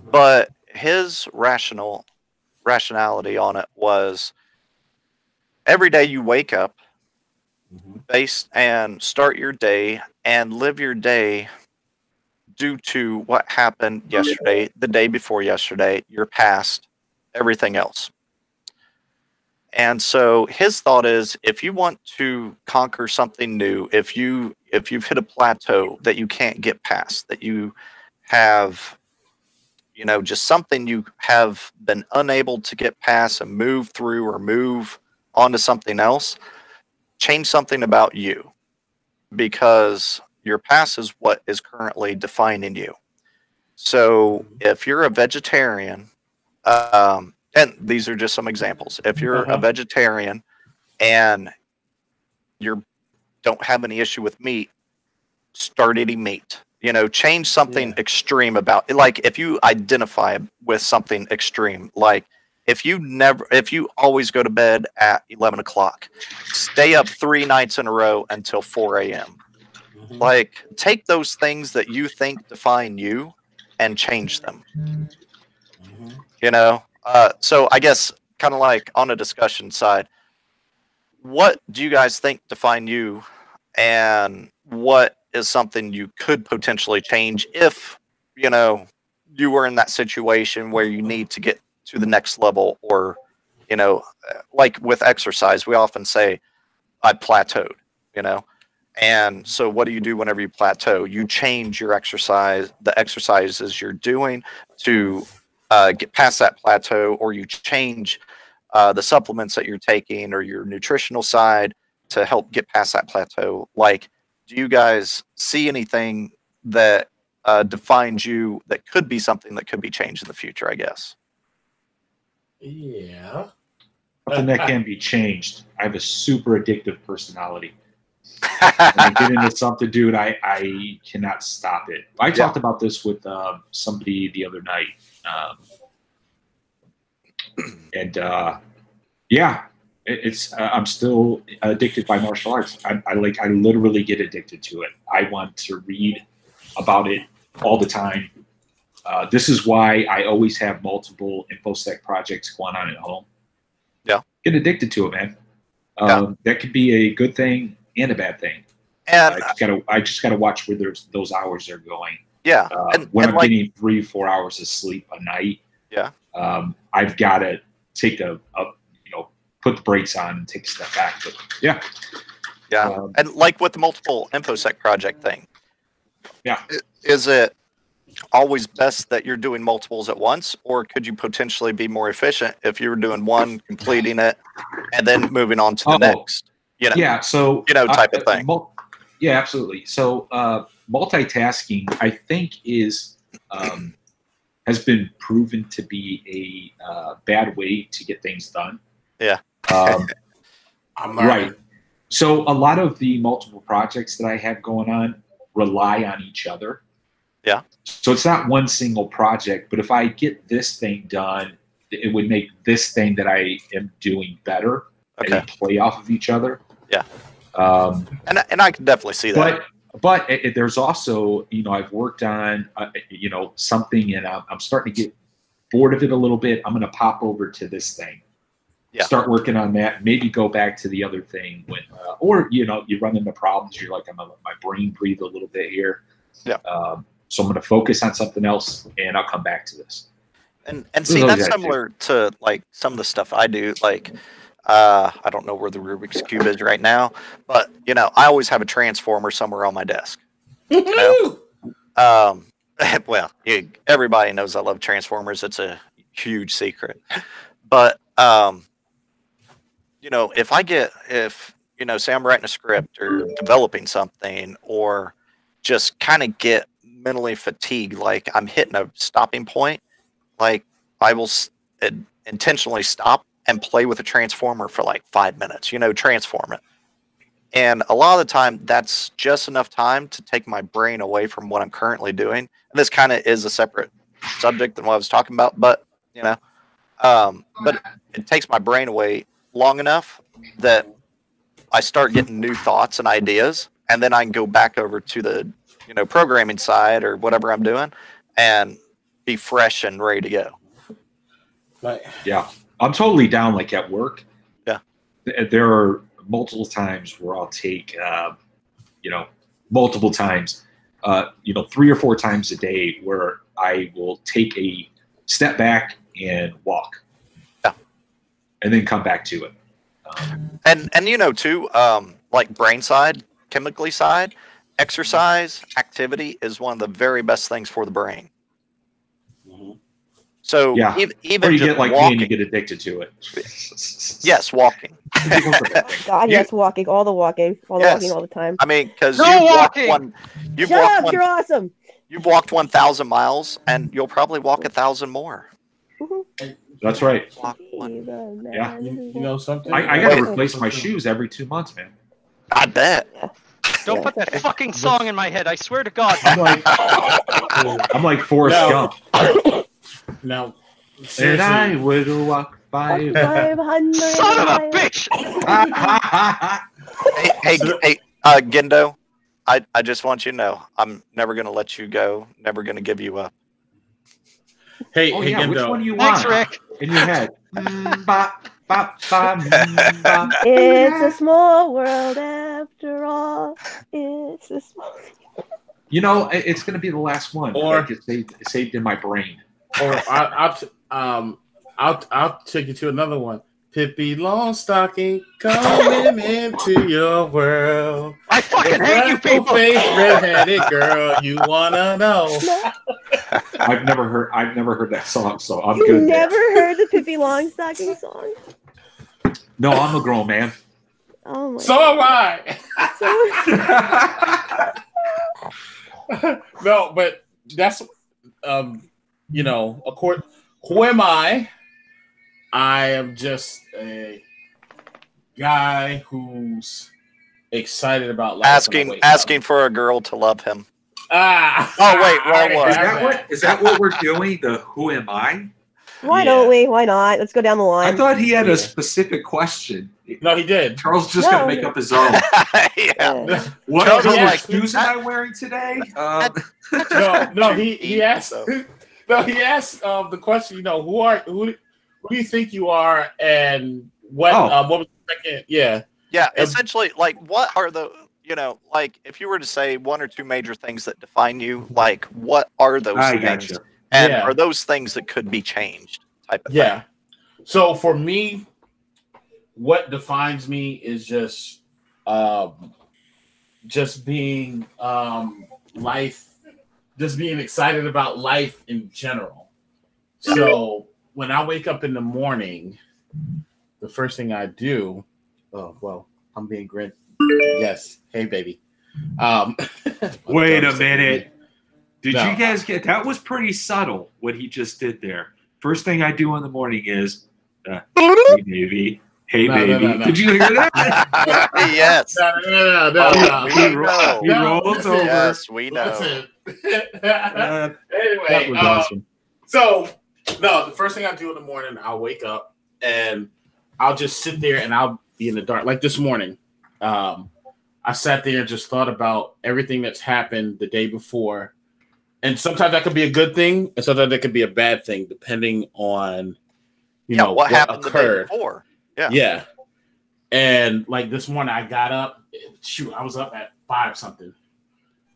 But his rationality on it was every day you wake up and start your day and live your day due to what happened yesterday, the day before yesterday, your past, everything else. And so his thought is, if you want to conquer something new, if you've hit a plateau that you can't get past, that you have, just something you have been unable to get past and move through or move on to something else, change something about you, because your past is what is currently defining you. So if you're a vegetarian, and these are just some examples. If you're a vegetarian and you don't have any issue with meat, start eating meat. Change something extreme about it. Like if you identify with something extreme, like if you always go to bed at 11 o'clock, stay up 3 nights in a row until 4 a.m. Like take those things that you think define you and change them. You know, so I guess kind of like on the discussion side, what do you guys think define you, and what is something you could potentially change if, you know, you were in that situation where you need to get to the next level, or, you know, like with exercise, we often say, I plateaued, you know? And so what do you do whenever you plateau? You change your exercise, the exercises you're doing to get past that plateau, or you change the supplements that you're taking or your nutritional side to help get past that plateau. Like, do you guys see anything that defines you that could be something that could be changed in the future, I guess? Yeah. Something that can be changed. I have a super addictive personality. When I get into something, dude, I cannot stop it. I talked about this with somebody the other night. It's I'm still addicted by martial arts. I literally get addicted to it. I want to read about it all the time. This is why I always have multiple InfoSec projects going on at home. Yeah. Get addicted to it, man. That could be a good thing and a bad thing. And I just gotta watch where those hours are going. Yeah. When I'm getting 3-4 hours of sleep a night, I've got to take put the brakes on and take a step back. But and like with the multiple InfoSec project thing, is it always best that you're doing multiples at once, or could you potentially be more efficient if you were doing one, completing it, and then moving on to the next? You know, type of thing. Yeah, absolutely. So multitasking, I think, has been proven to be a bad way to get things done. Yeah. Right. So a lot of the multiple projects that I have going on rely on each other. Yeah. So it's not one single project, but if I get this thing done, it would make this thing that I am doing better, and they play off of each other. Yeah. And I can definitely see that. But there's also, I've worked on, something, and I'm starting to get bored of it a little bit. I'm going to pop over to this thing. Yeah. Start working on that. Maybe go back to the other thing when, or you run into problems. You're like, I'm gonna let my brain breathe a little bit here. Yeah. So I'm going to focus on something else, and I'll come back to this. And see, that's similar to like some of the stuff I do. Like, I don't know where the Rubik's Cube is right now, but I always have a transformer somewhere on my desk. Well, everybody knows I love transformers. It's a huge secret. But if say I'm writing a script or developing something, or just kind of get mentally fatigued, like I'm hitting a stopping point, like I will intentionally stop and play with a transformer for like 5 minutes, transform it. And a lot of the time that's just enough time to take my brain away from what I'm currently doing. And this kind of is a separate subject than what I was talking about, but but it takes my brain away long enough that I start getting new thoughts and ideas, and then I can go back over to the programming side or whatever I'm doing and be fresh and ready to go. Yeah, I'm totally down. Like at work, there are multiple times where I'll take, multiple times, 3 or 4 times a day where I will take a step back and walk, and then come back to it. And too, like brain side, chemically side, exercise, activity is one of the very best things for the brain. So even or you just get like walking, me and you get addicted to it. Yes, walking. God, yes, walking, all the walking all the time. I mean, because you're awesome. You've walked 1,000 miles, and you'll probably walk 1,000 more. That's right. Yeah, you know something? I got to replace my shoes every 2 months, man. I bet. Don't put that fucking song in my head. I swear to God. I'm like Forrest Gump. Now, and I would walk 500. Son of a bitch! hey, Gendo, I just want you to know, I'm never going to let you go, never going to give you up. Hey, Oh hey, yeah, which Gendo. one do you Thanks, want? Rick. In your head. Bop, bop, bop, bop. It's a small world after all. It's a small. You know, it's going to be the last one Or- that gets saved in my brain. Or I'll take you to another one. Pippi Longstocking coming into your world. I fucking hate you people. Face, red-headed girl, you wanna know? I've never heard that song, so I'm You good. never there. heard the Pippi Longstocking song? No, I'm a grown man. Oh my So am I. No, but that's you know, who am I? I am just a guy who's excited about life. Asking for a girl to love him. Oh wait, wrong one. Is that what we're doing? The who am I? Why don't we? Why not? Let's go down the line. I thought he had a specific question. No, he did. Charles just gonna make up his own. Yeah. What Charles color like, shoes am I wearing today? No, he asked. No, he asked the question. You know, who do you think you are, and what was the second? Yeah. Essentially, like, what are the, you know, like, if you were to say one or two major things that define you, like, what are those things? Gotcha. And are those things that could be changed? Type of thing. So for me, what defines me is just being just being excited about life in general. So when I wake up in the morning, the first thing I do, I'm being grit. Yes. Hey, baby. Wait a minute. Did you guys get that? Was pretty subtle what he just did there. First thing I do in the morning is, hey, baby. Hey, baby. No. Did you hear that? Yes. No. He rolls over. Yes, we know. Anyway, that was awesome. So, no, the first thing I do in the morning, I'll wake up and I'll just sit there and I'll be in the dark. Like this morning, I sat there and just thought about everything that's happened the day before. And sometimes that could be a good thing, and sometimes that could be a bad thing, depending on, you know, what happened occurred. The day before. Yeah. And like this morning, I got up. Shoot, I was up at 5 something,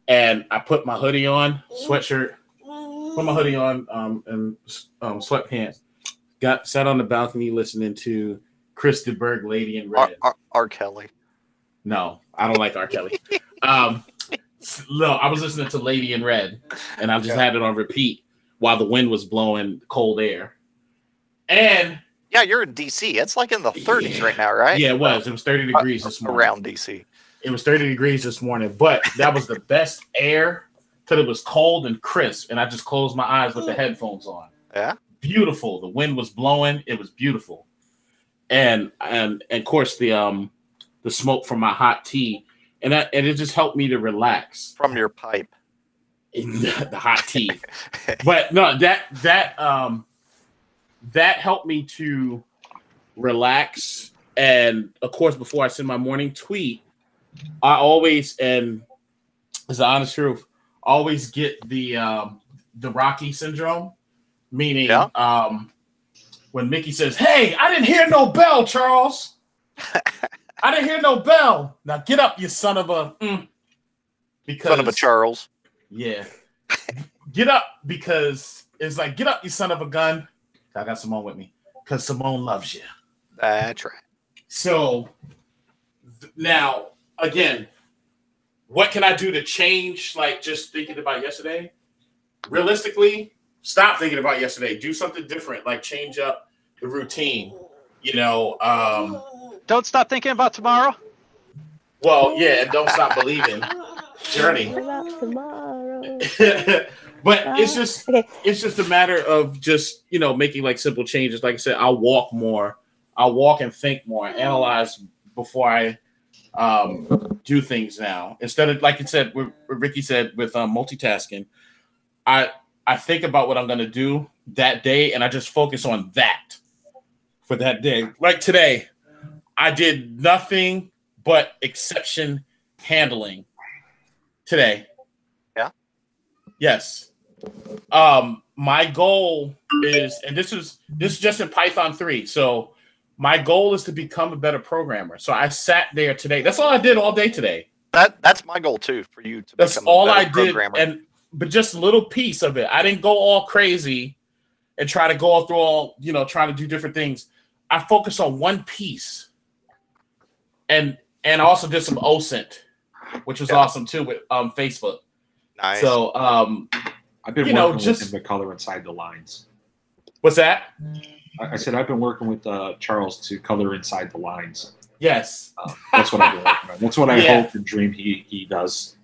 and I put my hoodie on, sweatshirt, put my hoodie on, and sweatpants. Sat on the balcony listening to Chris DeBerg, Lady in Red. R. Kelly. No, I don't like R. Kelly. No, I was listening to Lady in Red, and I just had it on repeat while the wind was blowing cold air. And yeah, you're in DC. It's like in the 30s right now, right? Yeah, it was. It was 30 degrees this morning. Around DC. It was 30 degrees this morning, but that was the best air because it was cold and crisp, and I just closed my eyes with the headphones on. Yeah. Beautiful. The wind was blowing. It was beautiful. And of course the smoke from my hot tea. And it just helped me to relax from your pipe, the hot tea. But no, that helped me to relax. And of course, before I send my morning tweet, I always, and it's the honest truth, always get the Rocky syndrome, meaning when Mickey says, "Hey, I didn't hear no bell, Charles." I didn't hear no bell. Now get up, you son of a because son of a Charles. Yeah. Get up, because it's like, get up, you son of a gun. I got Simone with me because Simone loves you. That's right. So now, again, what can I do to change? Like just thinking about yesterday. Realistically, stop thinking about yesterday. Do something different. Like change up the routine. You know. Don't stop thinking about tomorrow. Well, yeah, and don't stop believing. Journey. Tomorrow. But it's just a matter of just, you know, making like simple changes. Like I said, I'll walk more. I'll walk and think more, analyze before I do things now. Instead of, like you said, what Ricky said with multitasking, I think about what I'm going to do that day, and I just focus on that for that day. Like today, I did nothing but exception handling today. Yeah. Yes. My goal is, and this is just in Python 3. So my goal is to become a better programmer. So I sat there today. That's all I did all day today. That's my goal too, for you to That's become all a I better did, programmer. but just a little piece of it. I didn't go all crazy and try to go through all, trying to do different things. I focused on one piece, and I also did some OSINT, which was awesome too with Facebook. Nice. So I've been working with him to color inside the lines. What's that? I said I've been working with Charles to color inside the lines. Yes. That's what I've been working on. That's what I hope and dream he does.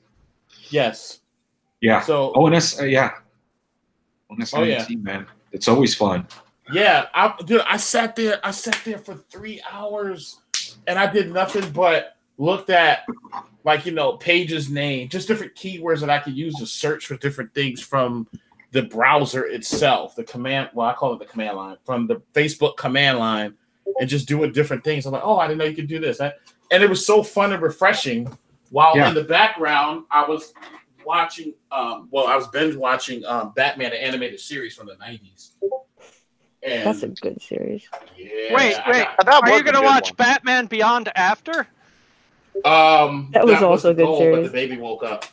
Yes. Yeah. So ONS, man. It's always fun. Yeah, I sat there for 3 hours, and I did nothing but looked at pages name, just different keywords that I could use to search for different things from the browser itself, the command. Well, I call it the command line from the Facebook command line, and just doing different things. I'm like, oh, I didn't know you could do this, and it was so fun and refreshing. While in the background, I was watching. I was binge watching Batman, the animated series from the 90s. And that's a good series. Yeah, wait. Are you going to watch Batman Beyond after? That was also a good series. But the baby woke up.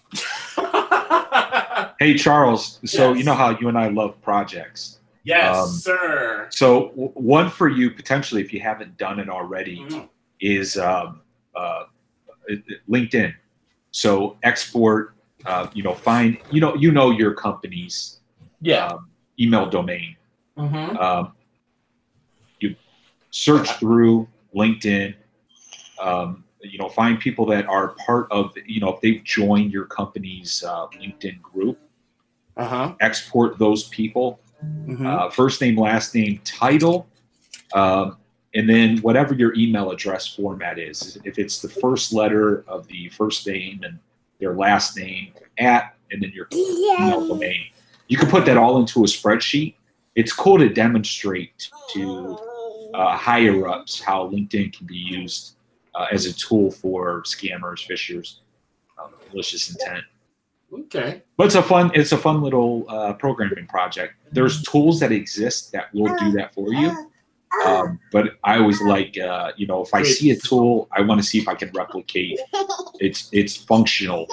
Hey, Charles. So you know how you and I love projects. Yes, sir. So one for you, potentially, if you haven't done it already, is LinkedIn. So export, find, your company's email domain. You search through LinkedIn, find people that are part of, if they've joined your company's LinkedIn group, export those people, first name, last name, title, and then whatever your email address format is. If it's the first letter of the first name and their last name, and then your email domain, you can put that all into a spreadsheet. It's cool to demonstrate to higher ups how LinkedIn can be used as a tool for scammers, phishers, malicious intent. Okay. But it's a fun little programming project. There's tools that exist that will do that for you. But I always like, if I see a tool, I want to see if I can replicate its functional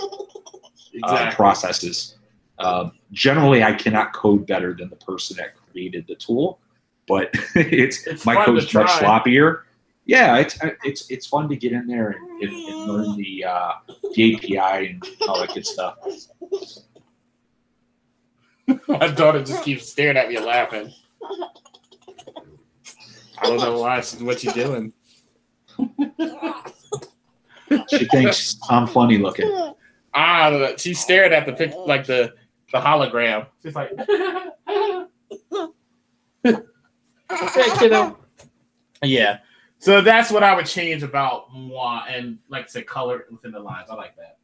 processes. Generally, I cannot code better than the person that created the tool, but it's my code's much sloppier. Yeah, it's fun to get in there and learn the API and all that good stuff. My daughter just keeps staring at me and laughing. I don't know why. What you doing? She thinks I'm funny looking. She stared at the picture, like the hologram. She's like, yeah. So that's what I would change about moi, and like I said, color within the lines. I like that.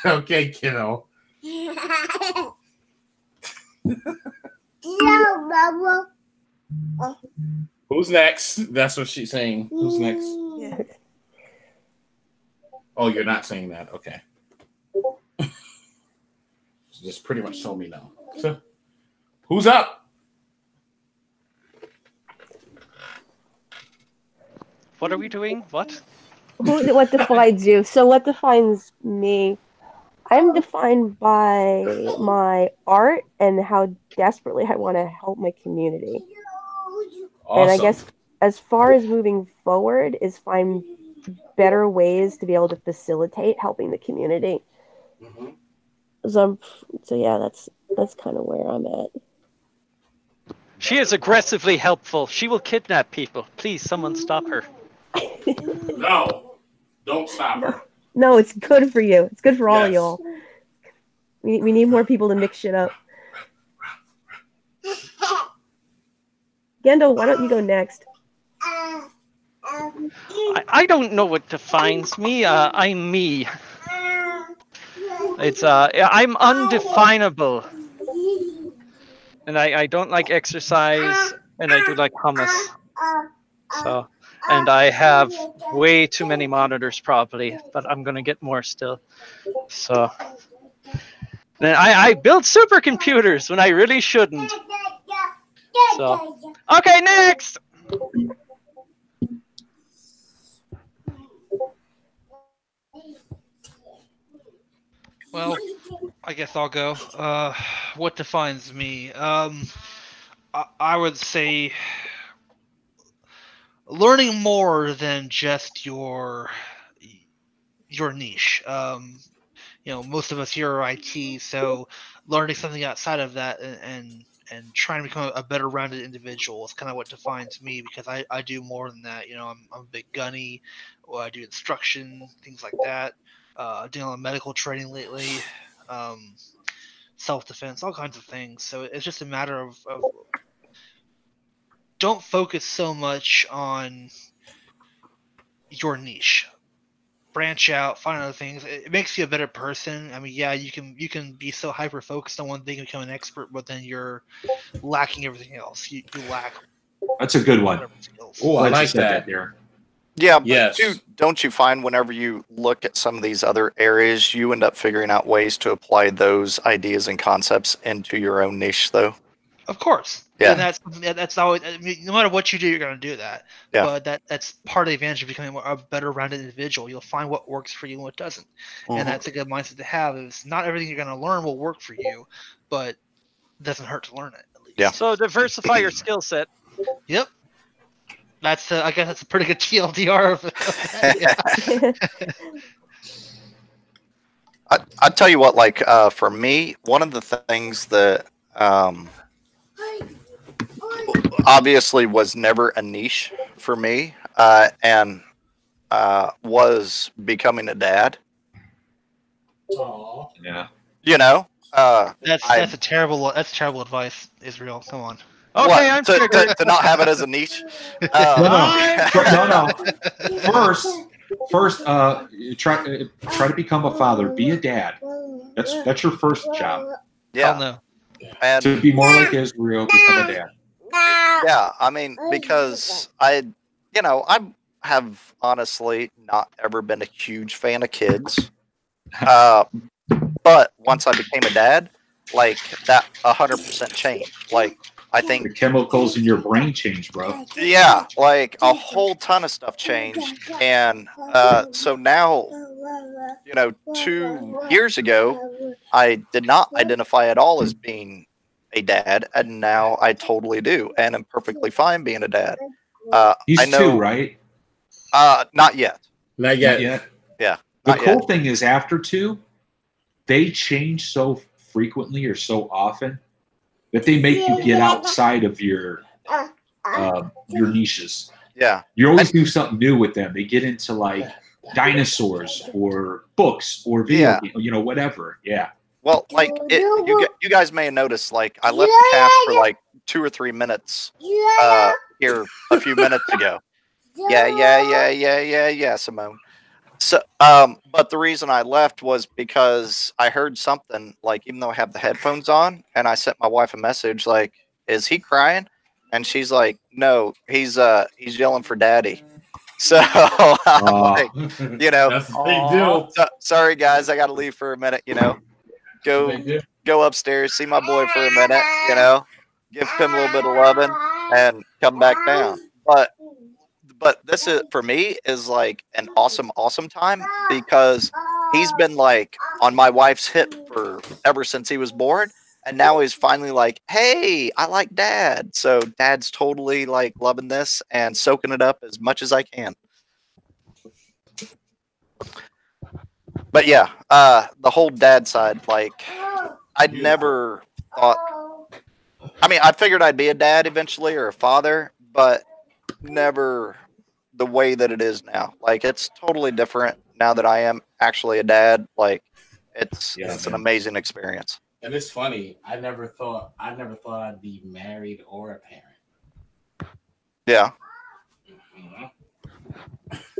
Okay, kiddo. Who's next? That's what she's saying. Who's next? Yeah. Oh, you're not saying that. Okay. Just pretty much told me no. So, who's up? What are we doing? What? What defines you? So what defines me? I'm defined by my art and how desperately I want to help my community. Awesome. And I guess as far as moving forward is find better ways to be able to facilitate helping the community. So yeah, that's kind of where I'm at. She is aggressively helpful. She will kidnap people. Please, someone stop her. No, don't stop her. No, it's good for you. It's good for all of y'all. We need more people to mix shit up. Gendo, why don't you go next? I don't know what defines me. I'm me. It's I'm undefinable, and I don't like exercise, and I do like hummus. So and I have way too many monitors probably, but I'm gonna get more still. So then I build supercomputers when I really shouldn't. So okay, next. Well, I guess I'll go. What defines me? I would say learning more than just your niche. Most of us here are IT, so learning something outside of that and trying to become a better rounded individual is kind of what defines me, because I do more than that. I'm a big gunny, or I do instruction, things like that. Doing a lot of medical training lately, self-defense, all kinds of things. So it's just a matter of don't focus so much on your niche. Branch out, find other things. It makes you a better person. I mean, yeah, you can be so hyper focused on one thing and become an expert, but then you're lacking everything else. You lack. That's a good one. Oh, I like that. There. Yeah, but yes. Don't you find whenever you look at some of these other areas, you end up figuring out ways to apply those ideas and concepts into your own niche, though? Of course. Yeah. And that's always. I mean, no matter what you do, you're going to do that. Yeah. But that's part of the advantage of becoming a better rounded individual. You'll find what works for you and what doesn't. And that's a good mindset to have. Is not everything you're going to learn will work for you, but it doesn't hurt to learn it. At least. Yeah. So diversify your sil set. Yep. That's I guess that's a pretty good TLDR of that. I'll tell you what, like for me, one of the things that obviously was never a niche for me, and was becoming a dad. Aww. Yeah. That's terrible advice, Israel. Come on. Okay, I'm to not have it as a niche. No. First, try to become a father. Be a dad. That's your first job. Yeah. No. And to be more like Israel, become a dad. Yeah, I mean, because I have honestly not ever been a huge fan of kids. But once I became a dad, like that 100% changed. Like I think the chemicals in your brain changed, bro. Yeah, like a whole ton of stuff changed. And so now, 2 years ago, I did not identify at all as being a dad, and now I totally do, and I'm perfectly fine being a dad. He's I know, 2, right? Not yet. Not yet. Yeah. The cool thing is, after 2, they change so frequently or so often that they make you get outside of your niches. Yeah. You always do something new with them. They get into like dinosaurs or books or video game, whatever. Yeah. Well, like you guys may have noticed, like I left the cast for like 2 or 3 minutes here a few minutes ago. Yeah, Simone. So, but the reason I left was because I heard something, like, even though I have the headphones on, and I sent my wife a message like, "Is he crying?" And she's like, "No, he's yelling for daddy." So I'm like, That's a big deal. Sorry guys, I got to leave for a minute. Go upstairs, see my boy for a minute. Give him a little bit of loving, and come back down. But this is, for me, is like an awesome time, because he's been like on my wife's hip for ever since he was born. And now he's finally like, "Hey, I like dad." So dad's totally like loving this and soaking it up as much as I can. But yeah, the whole dad side, like I'd never thought, I mean, I figured I'd be a dad eventually, or a father, but never the way that it is now. Like it's totally different now that I am actually a dad. Like it's an amazing experience. And it's funny. I never thought I'd be married or a parent. Yeah.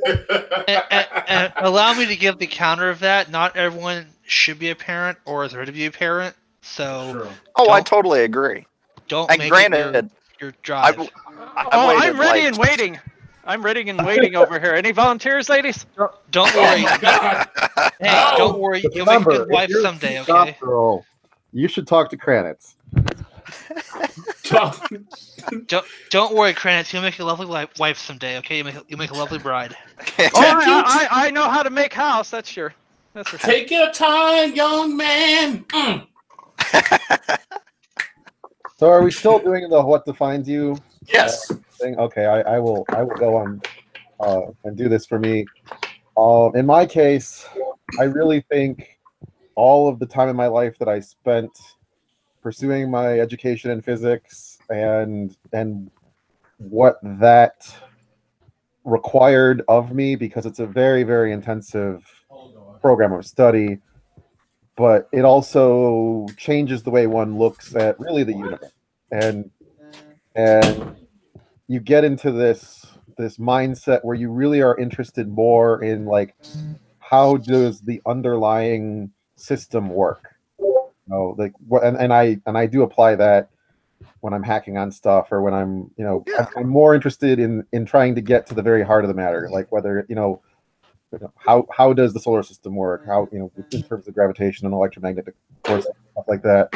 and allow me to give the counter of that. Not everyone should be a parent or is ready to be a parent. So. Oh, I totally agree. Don't and make granted, your drive. I'm ready and waiting. I'm ready and waiting over here. Any volunteers, ladies? Don't worry. Hey, don't worry. You'll make a good wife someday, okay? Girl, you should talk to Kranitz. Don't worry, Kranitz. You'll make a lovely wife someday, okay? You make a lovely bride. I know how to make house. That's for sure. Take your time, young man. So are we still doing the what defines you? Yes. Thing? Okay, I will go on and do this for me. In my case, I really think all of the time in my life that I spent pursuing my education in physics and what that required of me, because it's a very, very intensive program of study, but it also changes the way one looks at really the universe. And you get into this mindset where you really are interested more in like, how does the underlying system work? Like what, and I do apply that when I'm hacking on stuff, or when I'm I'm more interested in trying to get to the very heart of the matter, like whether how does the solar system work, how in terms of gravitation and electromagnetic forces, stuff like that.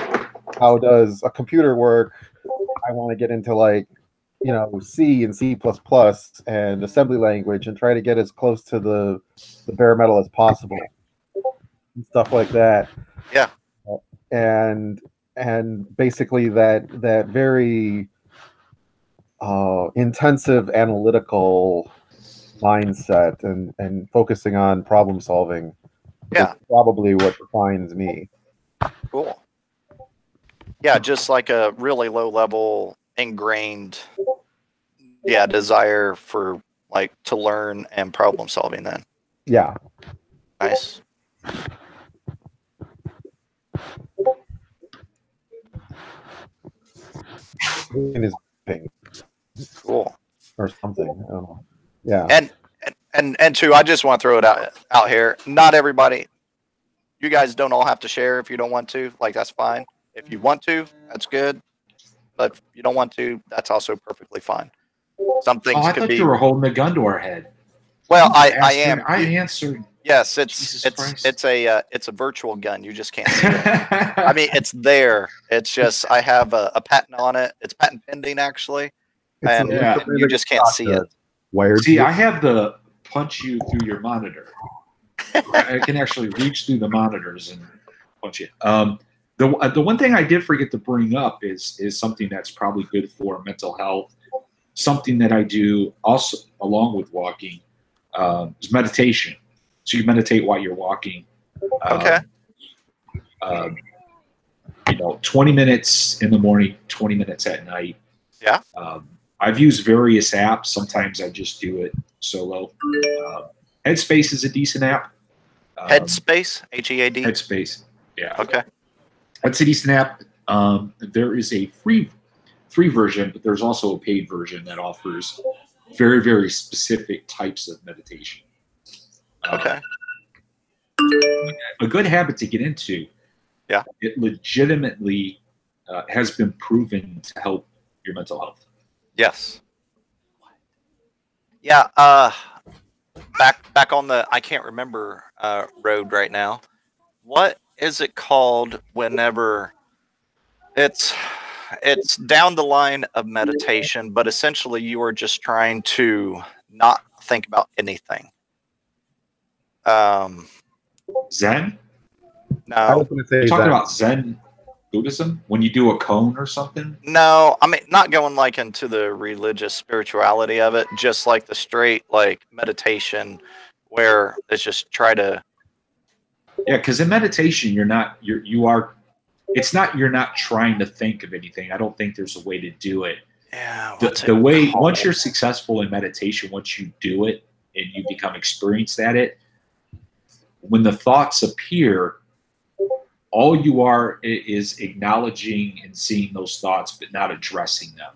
How does a computer work? I want to get into like C and C++ and assembly language and try to get as close to the bare metal as possible and stuff like that. Yeah. And basically that very intensive analytical mindset and focusing on problem solving is probably what defines me. Cool. Yeah, just like a really low level ingrained desire for like to learn and problem solving then. Yeah. Nice. In his thing. Cool. Or something. I don't know. Yeah. And two, I just want to throw it out here. Not everybody, you guys don't all have to share if you don't want to. Like, that's fine. If you want to, that's good. But if you don't want to, that's also perfectly fine. Some things I thought you were holding the gun to our head. Well, I am. I answered. Yes, it's a virtual gun. You just can't see it. I mean, it's there. It's just I have a patent on it. It's patent pending actually, and you just can't see it. See, I have the punch you through your monitor. I can actually reach through the monitors and punch you. The one thing I did forget to bring up is something that's probably good for mental health. Something that I do also along with walking is meditation. So you meditate while you're walking. Okay. 20 minutes in the morning, 20 minutes at night. Yeah. I've used various apps. Sometimes I just do it solo. Headspace is a decent app. Headspace? H-E-A-D? Headspace. Yeah. Okay. That's a decent app. There is a free version, but there's also a paid version that offers very, very specific types of meditation. Okay. A good habit to get into. Yeah. It legitimately has been proven to help your mental health. Yes. Yeah. Back on the I can't remember road right now. What is it called whenever it's down the line of meditation, but essentially you are just trying to not think about anything? Zen? No. I was going to say You're talking about Zen Buddhism when you do a cone or something? No, I mean not going like into the religious spirituality of it, just like the straight like meditation where it's just try to. Yeah, because in meditation you're not trying to think of anything. I don't think there's a way to do it. Yeah. The way once you're successful in meditation, once you do it and you become experienced at it, when the thoughts appear, all you are is acknowledging and seeing those thoughts, but not addressing them.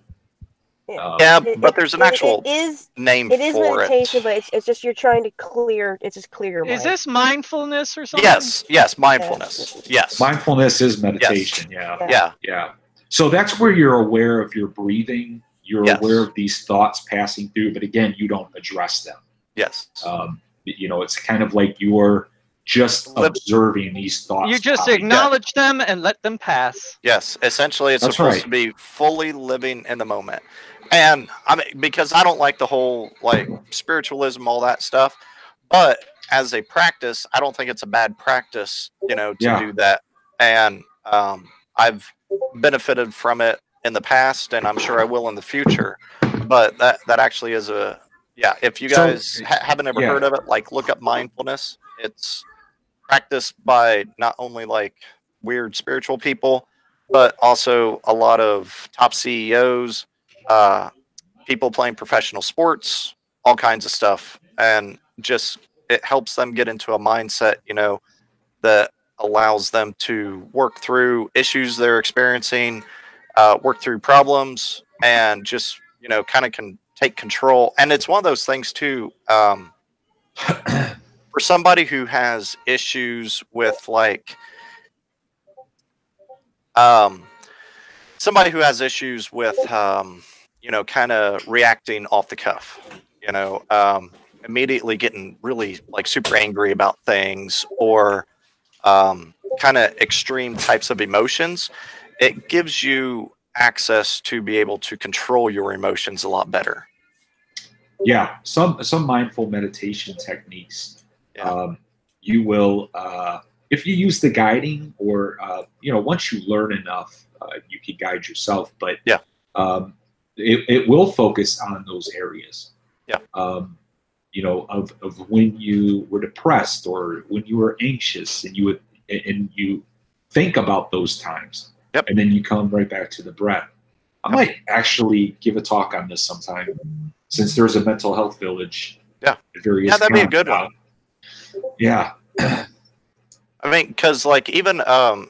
But there's an actual name for it. It is meditation, but it's just you're trying to clear. It's just clear your mind. Is this mindfulness or something? Yes, mindfulness. Yes, mindfulness is meditation. Yes. Yeah. So that's where you're aware of your breathing, You're aware of these thoughts passing through, but again, you don't address them. Yes. It's kind of like you're just observing these thoughts. You just acknowledge them and let them pass. Yes, essentially, it's supposed to be fully living in the moment. And I mean, because I don't like the whole like spiritualism, all that stuff, but as a practice, I don't think it's a bad practice, to do that. And I've benefited from it in the past, and I'm sure I will in the future. But that actually is if you guys haven't ever heard of it, like look up mindfulness. It's practiced by not only like weird spiritual people, but also a lot of top CEOs, people playing professional sports, all kinds of stuff. And just it helps them get into a mindset, that allows them to work through issues they're experiencing, work through problems, and just, kind of can take control. And it's one of those things too, for somebody who has issues with like, kind of reacting off the cuff, immediately getting really like super angry about things, or kind of extreme types of emotions, it gives you access to be able to control your emotions a lot better. Yeah, some mindful meditation techniques. You will, if you use the guiding, or once you learn enough, you can guide yourself. But it will focus on those areas. Of when you were depressed or when you were anxious, and you think about those times, and then you come right back to the breath. I might actually give a talk on this sometime, since there's a mental health village. That'd be a good one. Yeah. I mean, because like even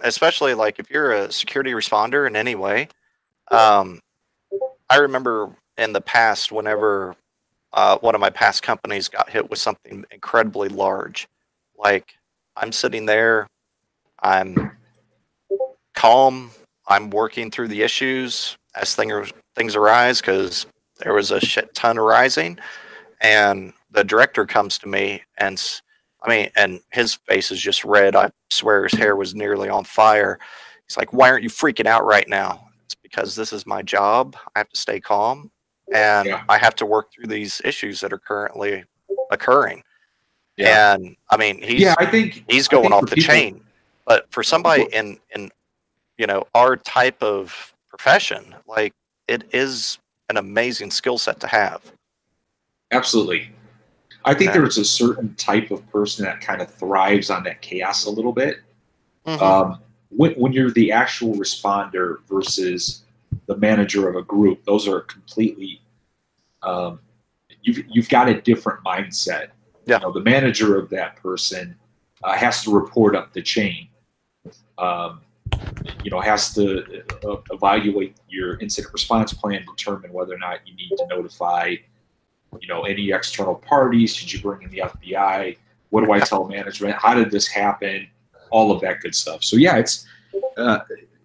especially like if you're a security responder in any way, I remember in the past whenever one of my past companies got hit with something incredibly large, like I'm sitting there, I'm calm, I'm working through the issues as things arise, because there was a shit ton arising, and the director comes to me and his face is just red. I swear his hair was nearly on fire. He's like, "Why aren't you freaking out right now?" It's because this is my job. I have to stay calm, and I have to work through these issues that are currently occurring. And I mean, he's going off the chain. But for somebody in our type of profession, like, it is an amazing skill set to have. Absolutely. I think there's a certain type of person that kind of thrives on that chaos a little bit. When you're the actual responder versus the manager of a group, those are completely you've got a different mindset. The manager of that person has to report up the chain. Has to evaluate your incident response plan, determine whether or not you need to notify any external parties. Should you bring in the FBI? What do I tell management? How did this happen? All of that good stuff. So yeah, it's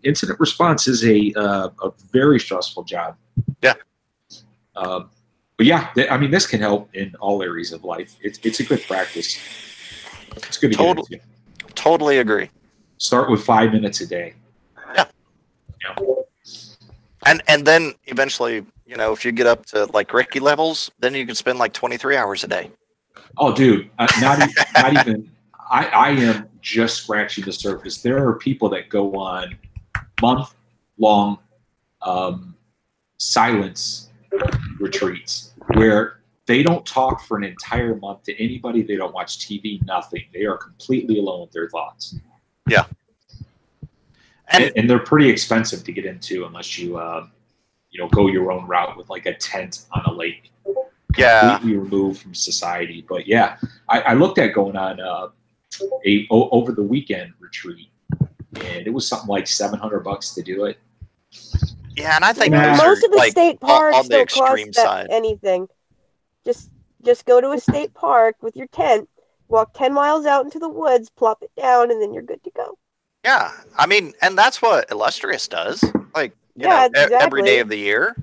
incident response is a very stressful job. But yeah, this can help in all areas of life. It's a good practice. It's good to get into. Totally agree. Start with 5 minutes a day. And then eventually, if you get up to like Ricky levels, then you can spend like 23 hours a day. Oh, dude, not even. I am just scratching the surface. There are people that go on month-long silence retreats where they don't talk for an entire month to anybody. They don't watch TV, nothing. They are completely alone with their thoughts. Yeah. And they're pretty expensive to get into unless you, go your own route with like a tent on a lake. Completely removed from society. But yeah, I looked at going on a over the weekend retreat, and it was something like $700 to do it. Yeah, and I think most of the like state parks on the don't cost extreme side. anything. Just go to a state park with your tent, walk 10 miles out into the woods, plop it down, and then you're good to go. Yeah, I mean, and that's what Illustrious does. Like, exactly. every day of the year.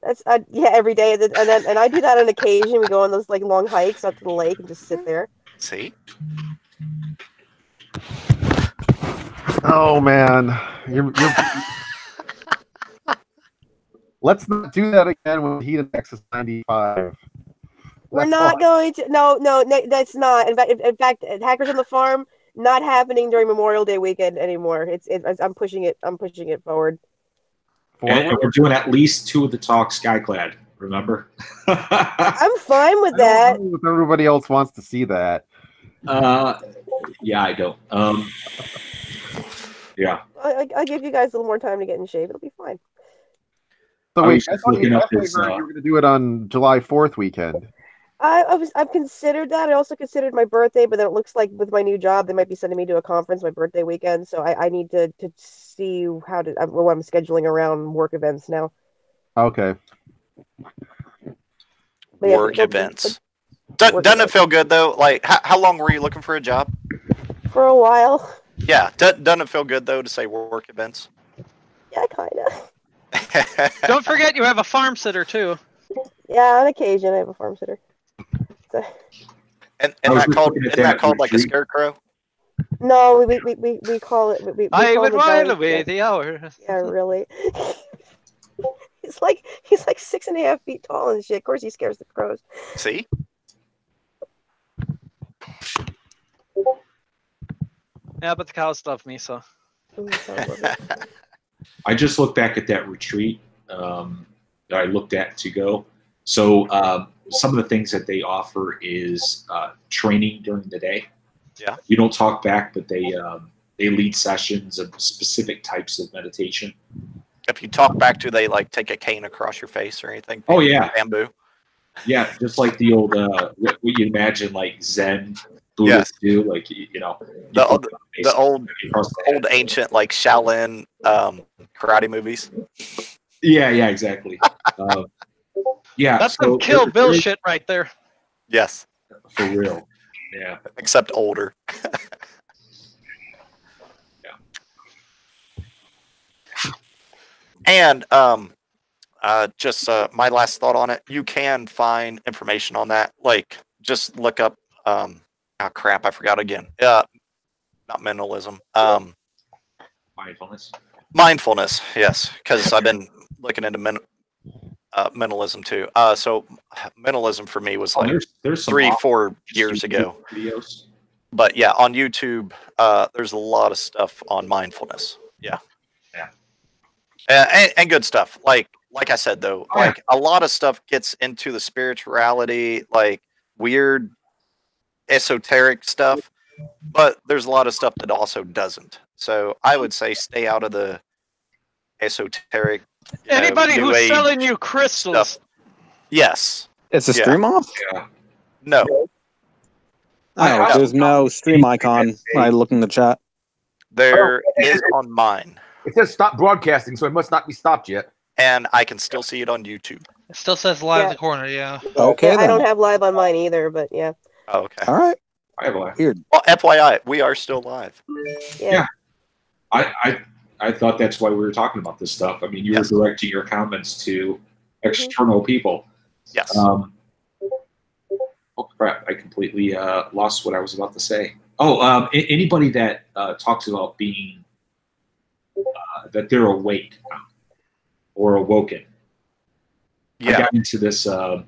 That's yeah, every day, and I do that on occasion. We go on those like long hikes up to the lake and just sit there. See? Oh man, you're let's not do that again with Heat Index is 95. We're not going to. No, that's not. In fact, Hackers on the Farm not happening during Memorial Day weekend anymore. I'm pushing it. I'm pushing it forward. And we're doing at least 2 of the talks Skyclad. Remember? I'm fine with that. I don't know if everybody else wants to see that. Yeah, I don't. Yeah. I'll give you guys a little more time to get in shape. It'll be fine. So wait, I thought you were going to do it on July 4th weekend. I've considered that. I also considered my birthday, but then it looks like with my new job, they might be sending me to a conference my birthday weekend. So I need to see what I'm scheduling around work events now. Okay. Work events. Doesn't it feel good though? Like, how long were you looking for a job? For a while. Yeah. Doesn't it feel good though to say work events? Yeah, kind of. Don't forget you have a farm sitter too. Yeah, on occasion I have a farm sitter. So. And that called like a scarecrow? No, we call it. I would while away the hour. Yeah, really. He's like 6.5 feet tall and shit. Of course, he scares the crows. See? Yeah, but the cows love me, so. I just looked back at that retreat that I looked at to go. So some of the things that they offer is training during the day. Yeah. You don't talk back, but they lead sessions of specific types of meditation. If you talk back, do they like take a cane across your face or anything? Oh yeah, bamboo. Yeah, just like the old what you imagine like Zen Buddhists do, like you know the old ancient like Shaolin karate movies. Yeah, exactly. Yeah, that's some Kill Bill shit right there. Yes, for real. Yeah, except older. And just my last thought on it, you can find information on that. Like, just look up, oh crap, I forgot again. Not mentalism. Mindfulness. Mindfulness, yes, because I've been looking into mentalism too. So mentalism for me was like there's 3-4 years ago. Videos. But yeah, on YouTube, there's a lot of stuff on mindfulness. Yeah. And good stuff. Like I said, though, like a lot of stuff gets into the spirituality, like weird, esoteric stuff. But there's a lot of stuff that also doesn't. So I would say stay out of the esoteric. Anybody who's selling you crystals. Stuff. Yes. It's a stream off? Yeah. No. Oh, there's no stream icon when I look in the chat. There is on mine. It says stop broadcasting, so it must not be stopped yet. And I can still see it on YouTube. It still says live in the corner, yeah. Okay, I don't have live on mine either, but yeah. Oh, okay. All right. I have live. Weird. Well, FYI, we are still live. Yeah. I thought that's why we were talking about this stuff. I mean, you were directing your comments to external people. Yes. Oh crap! I completely lost what I was about to say. Oh, anybody that talks about being that they're awake or awoken. Yeah. I got into this I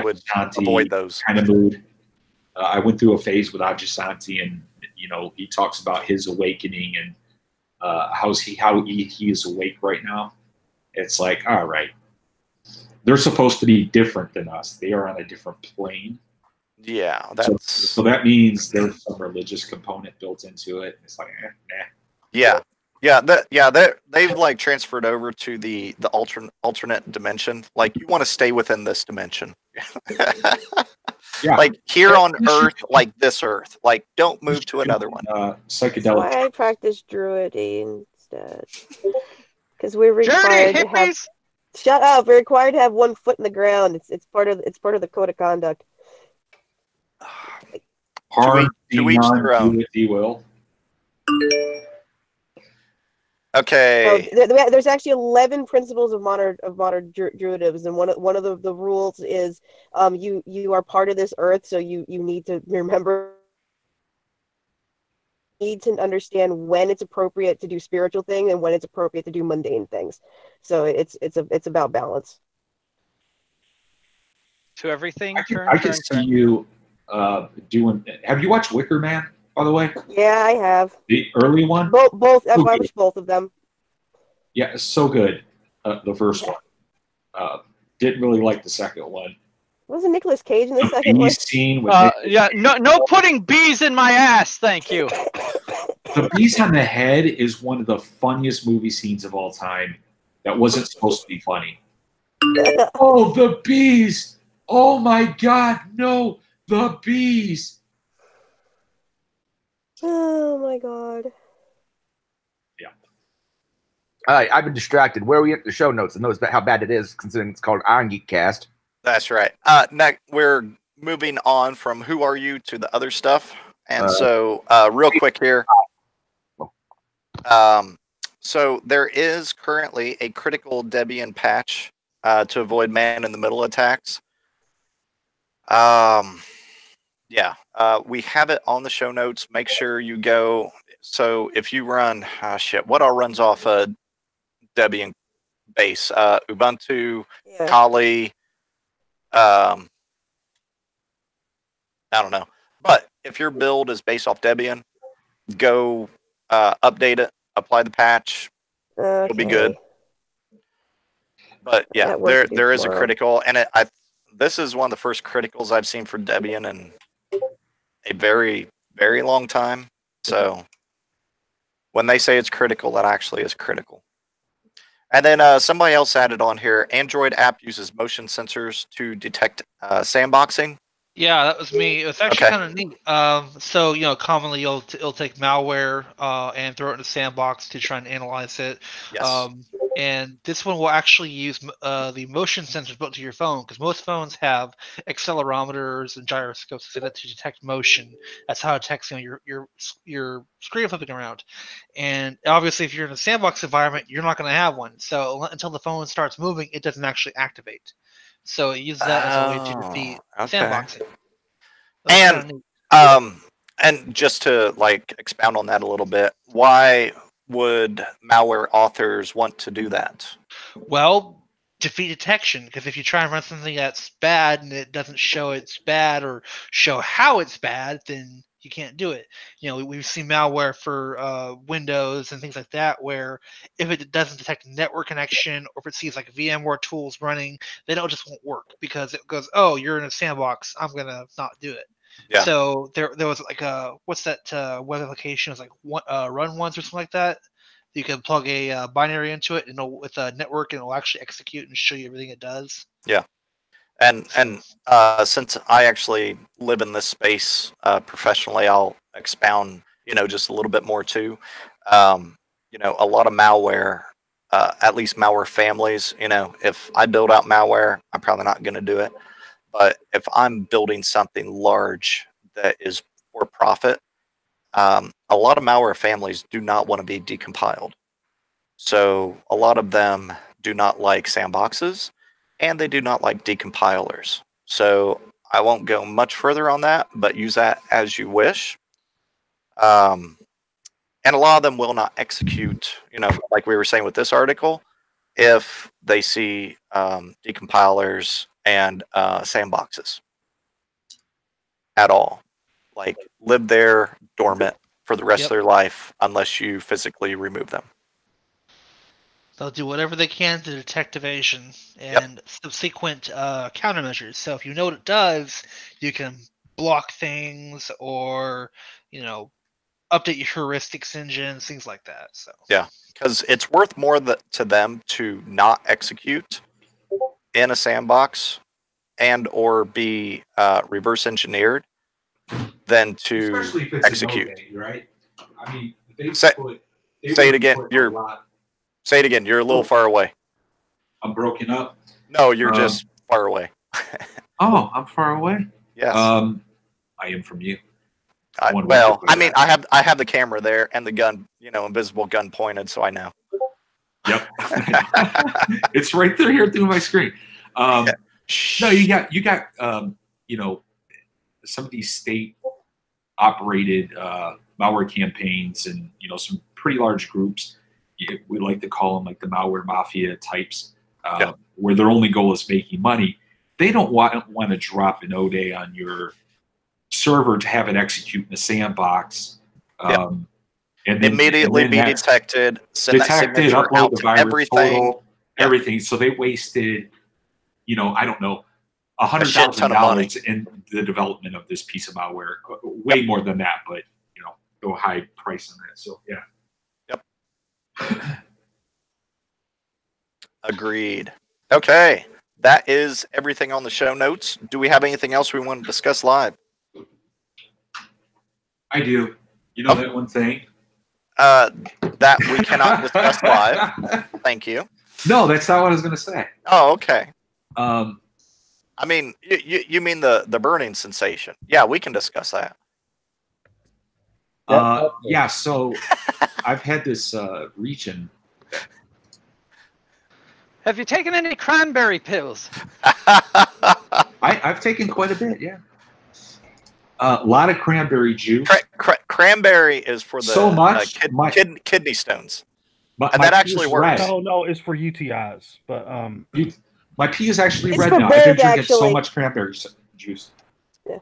would avoid those kind of mood. I went through a phase with Ajasanti, and he talks about his awakening and how he is awake right now. It's like, all right, they're supposed to be different than us. They are on a different plane. Yeah, so that means there's some religious component built into it. It's like, nah. Yeah, they've like transferred over to the alternate dimension. Like, you want to stay within this dimension. Yeah. Like here on Earth, like this Earth. Like, don't move to another one. Psychedelic. That's why I practice druidry instead. Because we're required to have. Shut up! We're required to have 1 foot in the ground. It's part of the code of conduct. Hard to each their own. If you will. Okay. There's actually 11 principles of modern druidism, and one of the rules is you are part of this earth, so you need to remember, need to understand when it's appropriate to do spiritual things and when it's appropriate to do mundane things. So it's about balance. To everything. I can see you doing. Have you watched Wicker Man, by the way? Yeah, I have. The early one? Both. I've watched both of them. Yeah, it's so good. The first one. Didn't really like the second one. Wasn't Nicolas Cage in the second one? Scene with no putting bees in my ass, thank you. The bees on the head is one of the funniest movie scenes of all time. That wasn't supposed to be funny. Oh, the bees! Oh my God, no, the bees! Oh my God. Yeah. All right, I've been distracted. Where are we at the show notes? And notice how bad it is, considering it's called Irongeek Cast. That's right. Next, we're moving on from Who Are You to the other stuff. And so, real quick here. So there is currently a critical Debian patch to avoid man-in-the-middle attacks. Yeah, we have it on the show notes. Make sure you go. So if you run, what all runs off a Debian base? Ubuntu, Kali, I don't know. But if your build is based off Debian, go update it, apply the patch. Okay. It'll be good. But yeah, there is a critical, and this is one of the first criticals I've seen for Debian in a very, very long time. So when they say it's critical, that actually is critical. And then somebody else added on here, Android app uses motion sensors to detect sandboxing. Yeah, that was me. It was actually kind of neat. So commonly it'll take malware and throw it in a sandbox to try and analyze it. Yes. And this one will actually use the motion sensors built into your phone, because most phones have accelerometers and gyroscopes to detect motion. That's how it detects your screen flipping around. And obviously, if you're in a sandbox environment, you're not going to have one. So until the phone starts moving, it doesn't actually activate. So it uses that as a way to defeat sandboxing. And just to expound on that a little bit, why would malware authors want to do that? Well, defeat detection, because if you try and run something that's bad and it doesn't show it's bad or show how it's bad, then you can't do it. We've seen malware for Windows and things like that, where if it doesn't detect network connection, or if it sees VMware tools running, then it just won't work, because it goes, oh, you're in a sandbox, I'm gonna not do it. Yeah. So there was what's that web application? It was Run Once or something like that. You can plug a binary into it, and with a network, and it'll actually execute and show you everything it does. Yeah. And since I actually live in this space professionally, I'll expound, just a little bit more too. A lot of malware, at least malware families, if I build out malware, I'm probably not going to do it. But if I'm building something large that is for profit, a lot of malware families do not want to be decompiled. So a lot of them do not like sandboxes, and they do not like decompilers. So I won't go much further on that, but use that as you wish. And a lot of them will not execute, like we were saying with this article, if they see decompilers and sandboxes at all. Live there dormant for the rest of their life unless you physically remove them. They'll do whatever they can to detect evasion and subsequent countermeasures. So if you know what it does, you can block things, or update your heuristics engines, things like that. So yeah, because it's worth more to them to not execute in a sandbox and or be reverse engineered than to especially if it's execute. A no-day, right? I mean, say it again. Say it again. You're a little far away. I'm broken up. No, you're just far away. Oh, I'm far away. Yes. I am from you. I have the camera there and the gun, invisible gun pointed, so I know. Yep. It's right there here through my screen. No, you got you know, some of these state operated malware campaigns and, you know, some pretty large groups. We like to call them like the malware mafia types, where their only goal is making money. They don't want to drop an O-Day on your server to have it execute in the sandbox. And then, immediately be detected, send that signature upload out the to virus everything. total, everything. So they wasted, you know, I don't know, $100,000 in the development of this piece of malware. Way more than that, but you know, go high price on that. So yeah. Agreed. Okay, that is everything on the show notes. Do we have anything else we want to discuss live? I do. You know that one thing? That we cannot discuss live. Thank you. No, that's not what I was going to say. Oh, okay. I mean, you mean the burning sensation? Yeah, we can discuss that. Yeah. So I've had this region. Have you taken any cranberry pills? I've taken quite a bit. Yeah. A lot of cranberry juice. Cranberry is for the so much kidney stones, and that actually works. No, it's for UTIs. But my pee is actually red now. I've been drinking so much cranberry juice. Yeah.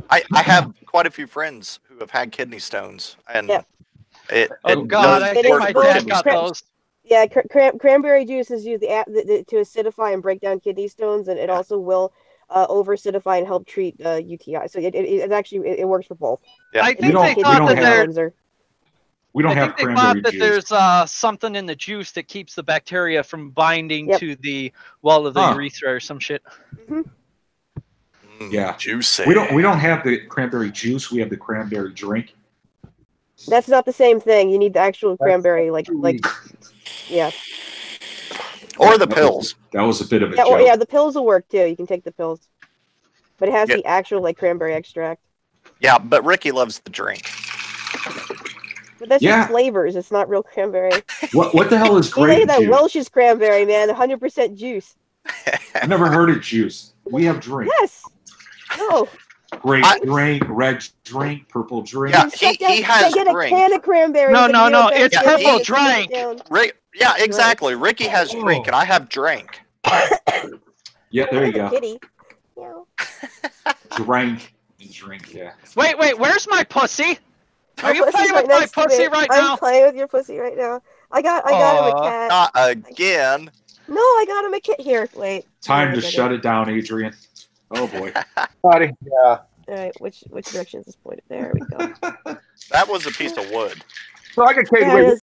I have quite a few friends who have had kidney stones, and I think my dad got those. Yeah, cranberry juice is used to acidify and break down kidney stones, and it also will over-acidify and help treat UTI. So it actually works for both. Yeah. I think they thought that we don't have cranberry juice. There's something in the juice that keeps the bacteria from binding to the wall of the urethra or some shit. Yeah, juicy. We don't have the cranberry juice. We have the cranberry drink. That's not the same thing. You need the actual cranberry, like. Yeah. Or the pills. That was a bit of a joke. Yeah, the pills will work too. You can take the pills. But it has the actual like cranberry extract. Yeah, but Ricky loves the drink. But that's just flavors. It's not real cranberry. What the hell is grape that juice? Welch's cranberry, man. 100% juice. I've never heard of juice. We have drink. Yes. No. Grape drink, red drink, purple drink. Yeah, he has get drink. A can of cranberry. No, it's purple drink. Yeah, exactly. Ricky has drink, and I have drink. Yeah, there you go. Kitty. Drink, yeah. Wait, where's my pussy? Are you playing with my pussy right now? I'm playing with your pussy right now. I got him a cat. Not again. No, I got him a cat. Here, wait. Time to shut it down, Adrian. Oh boy. Buddy, yeah. All right, which direction is this pointed? There we go. That was a piece of wood. So I can tell you,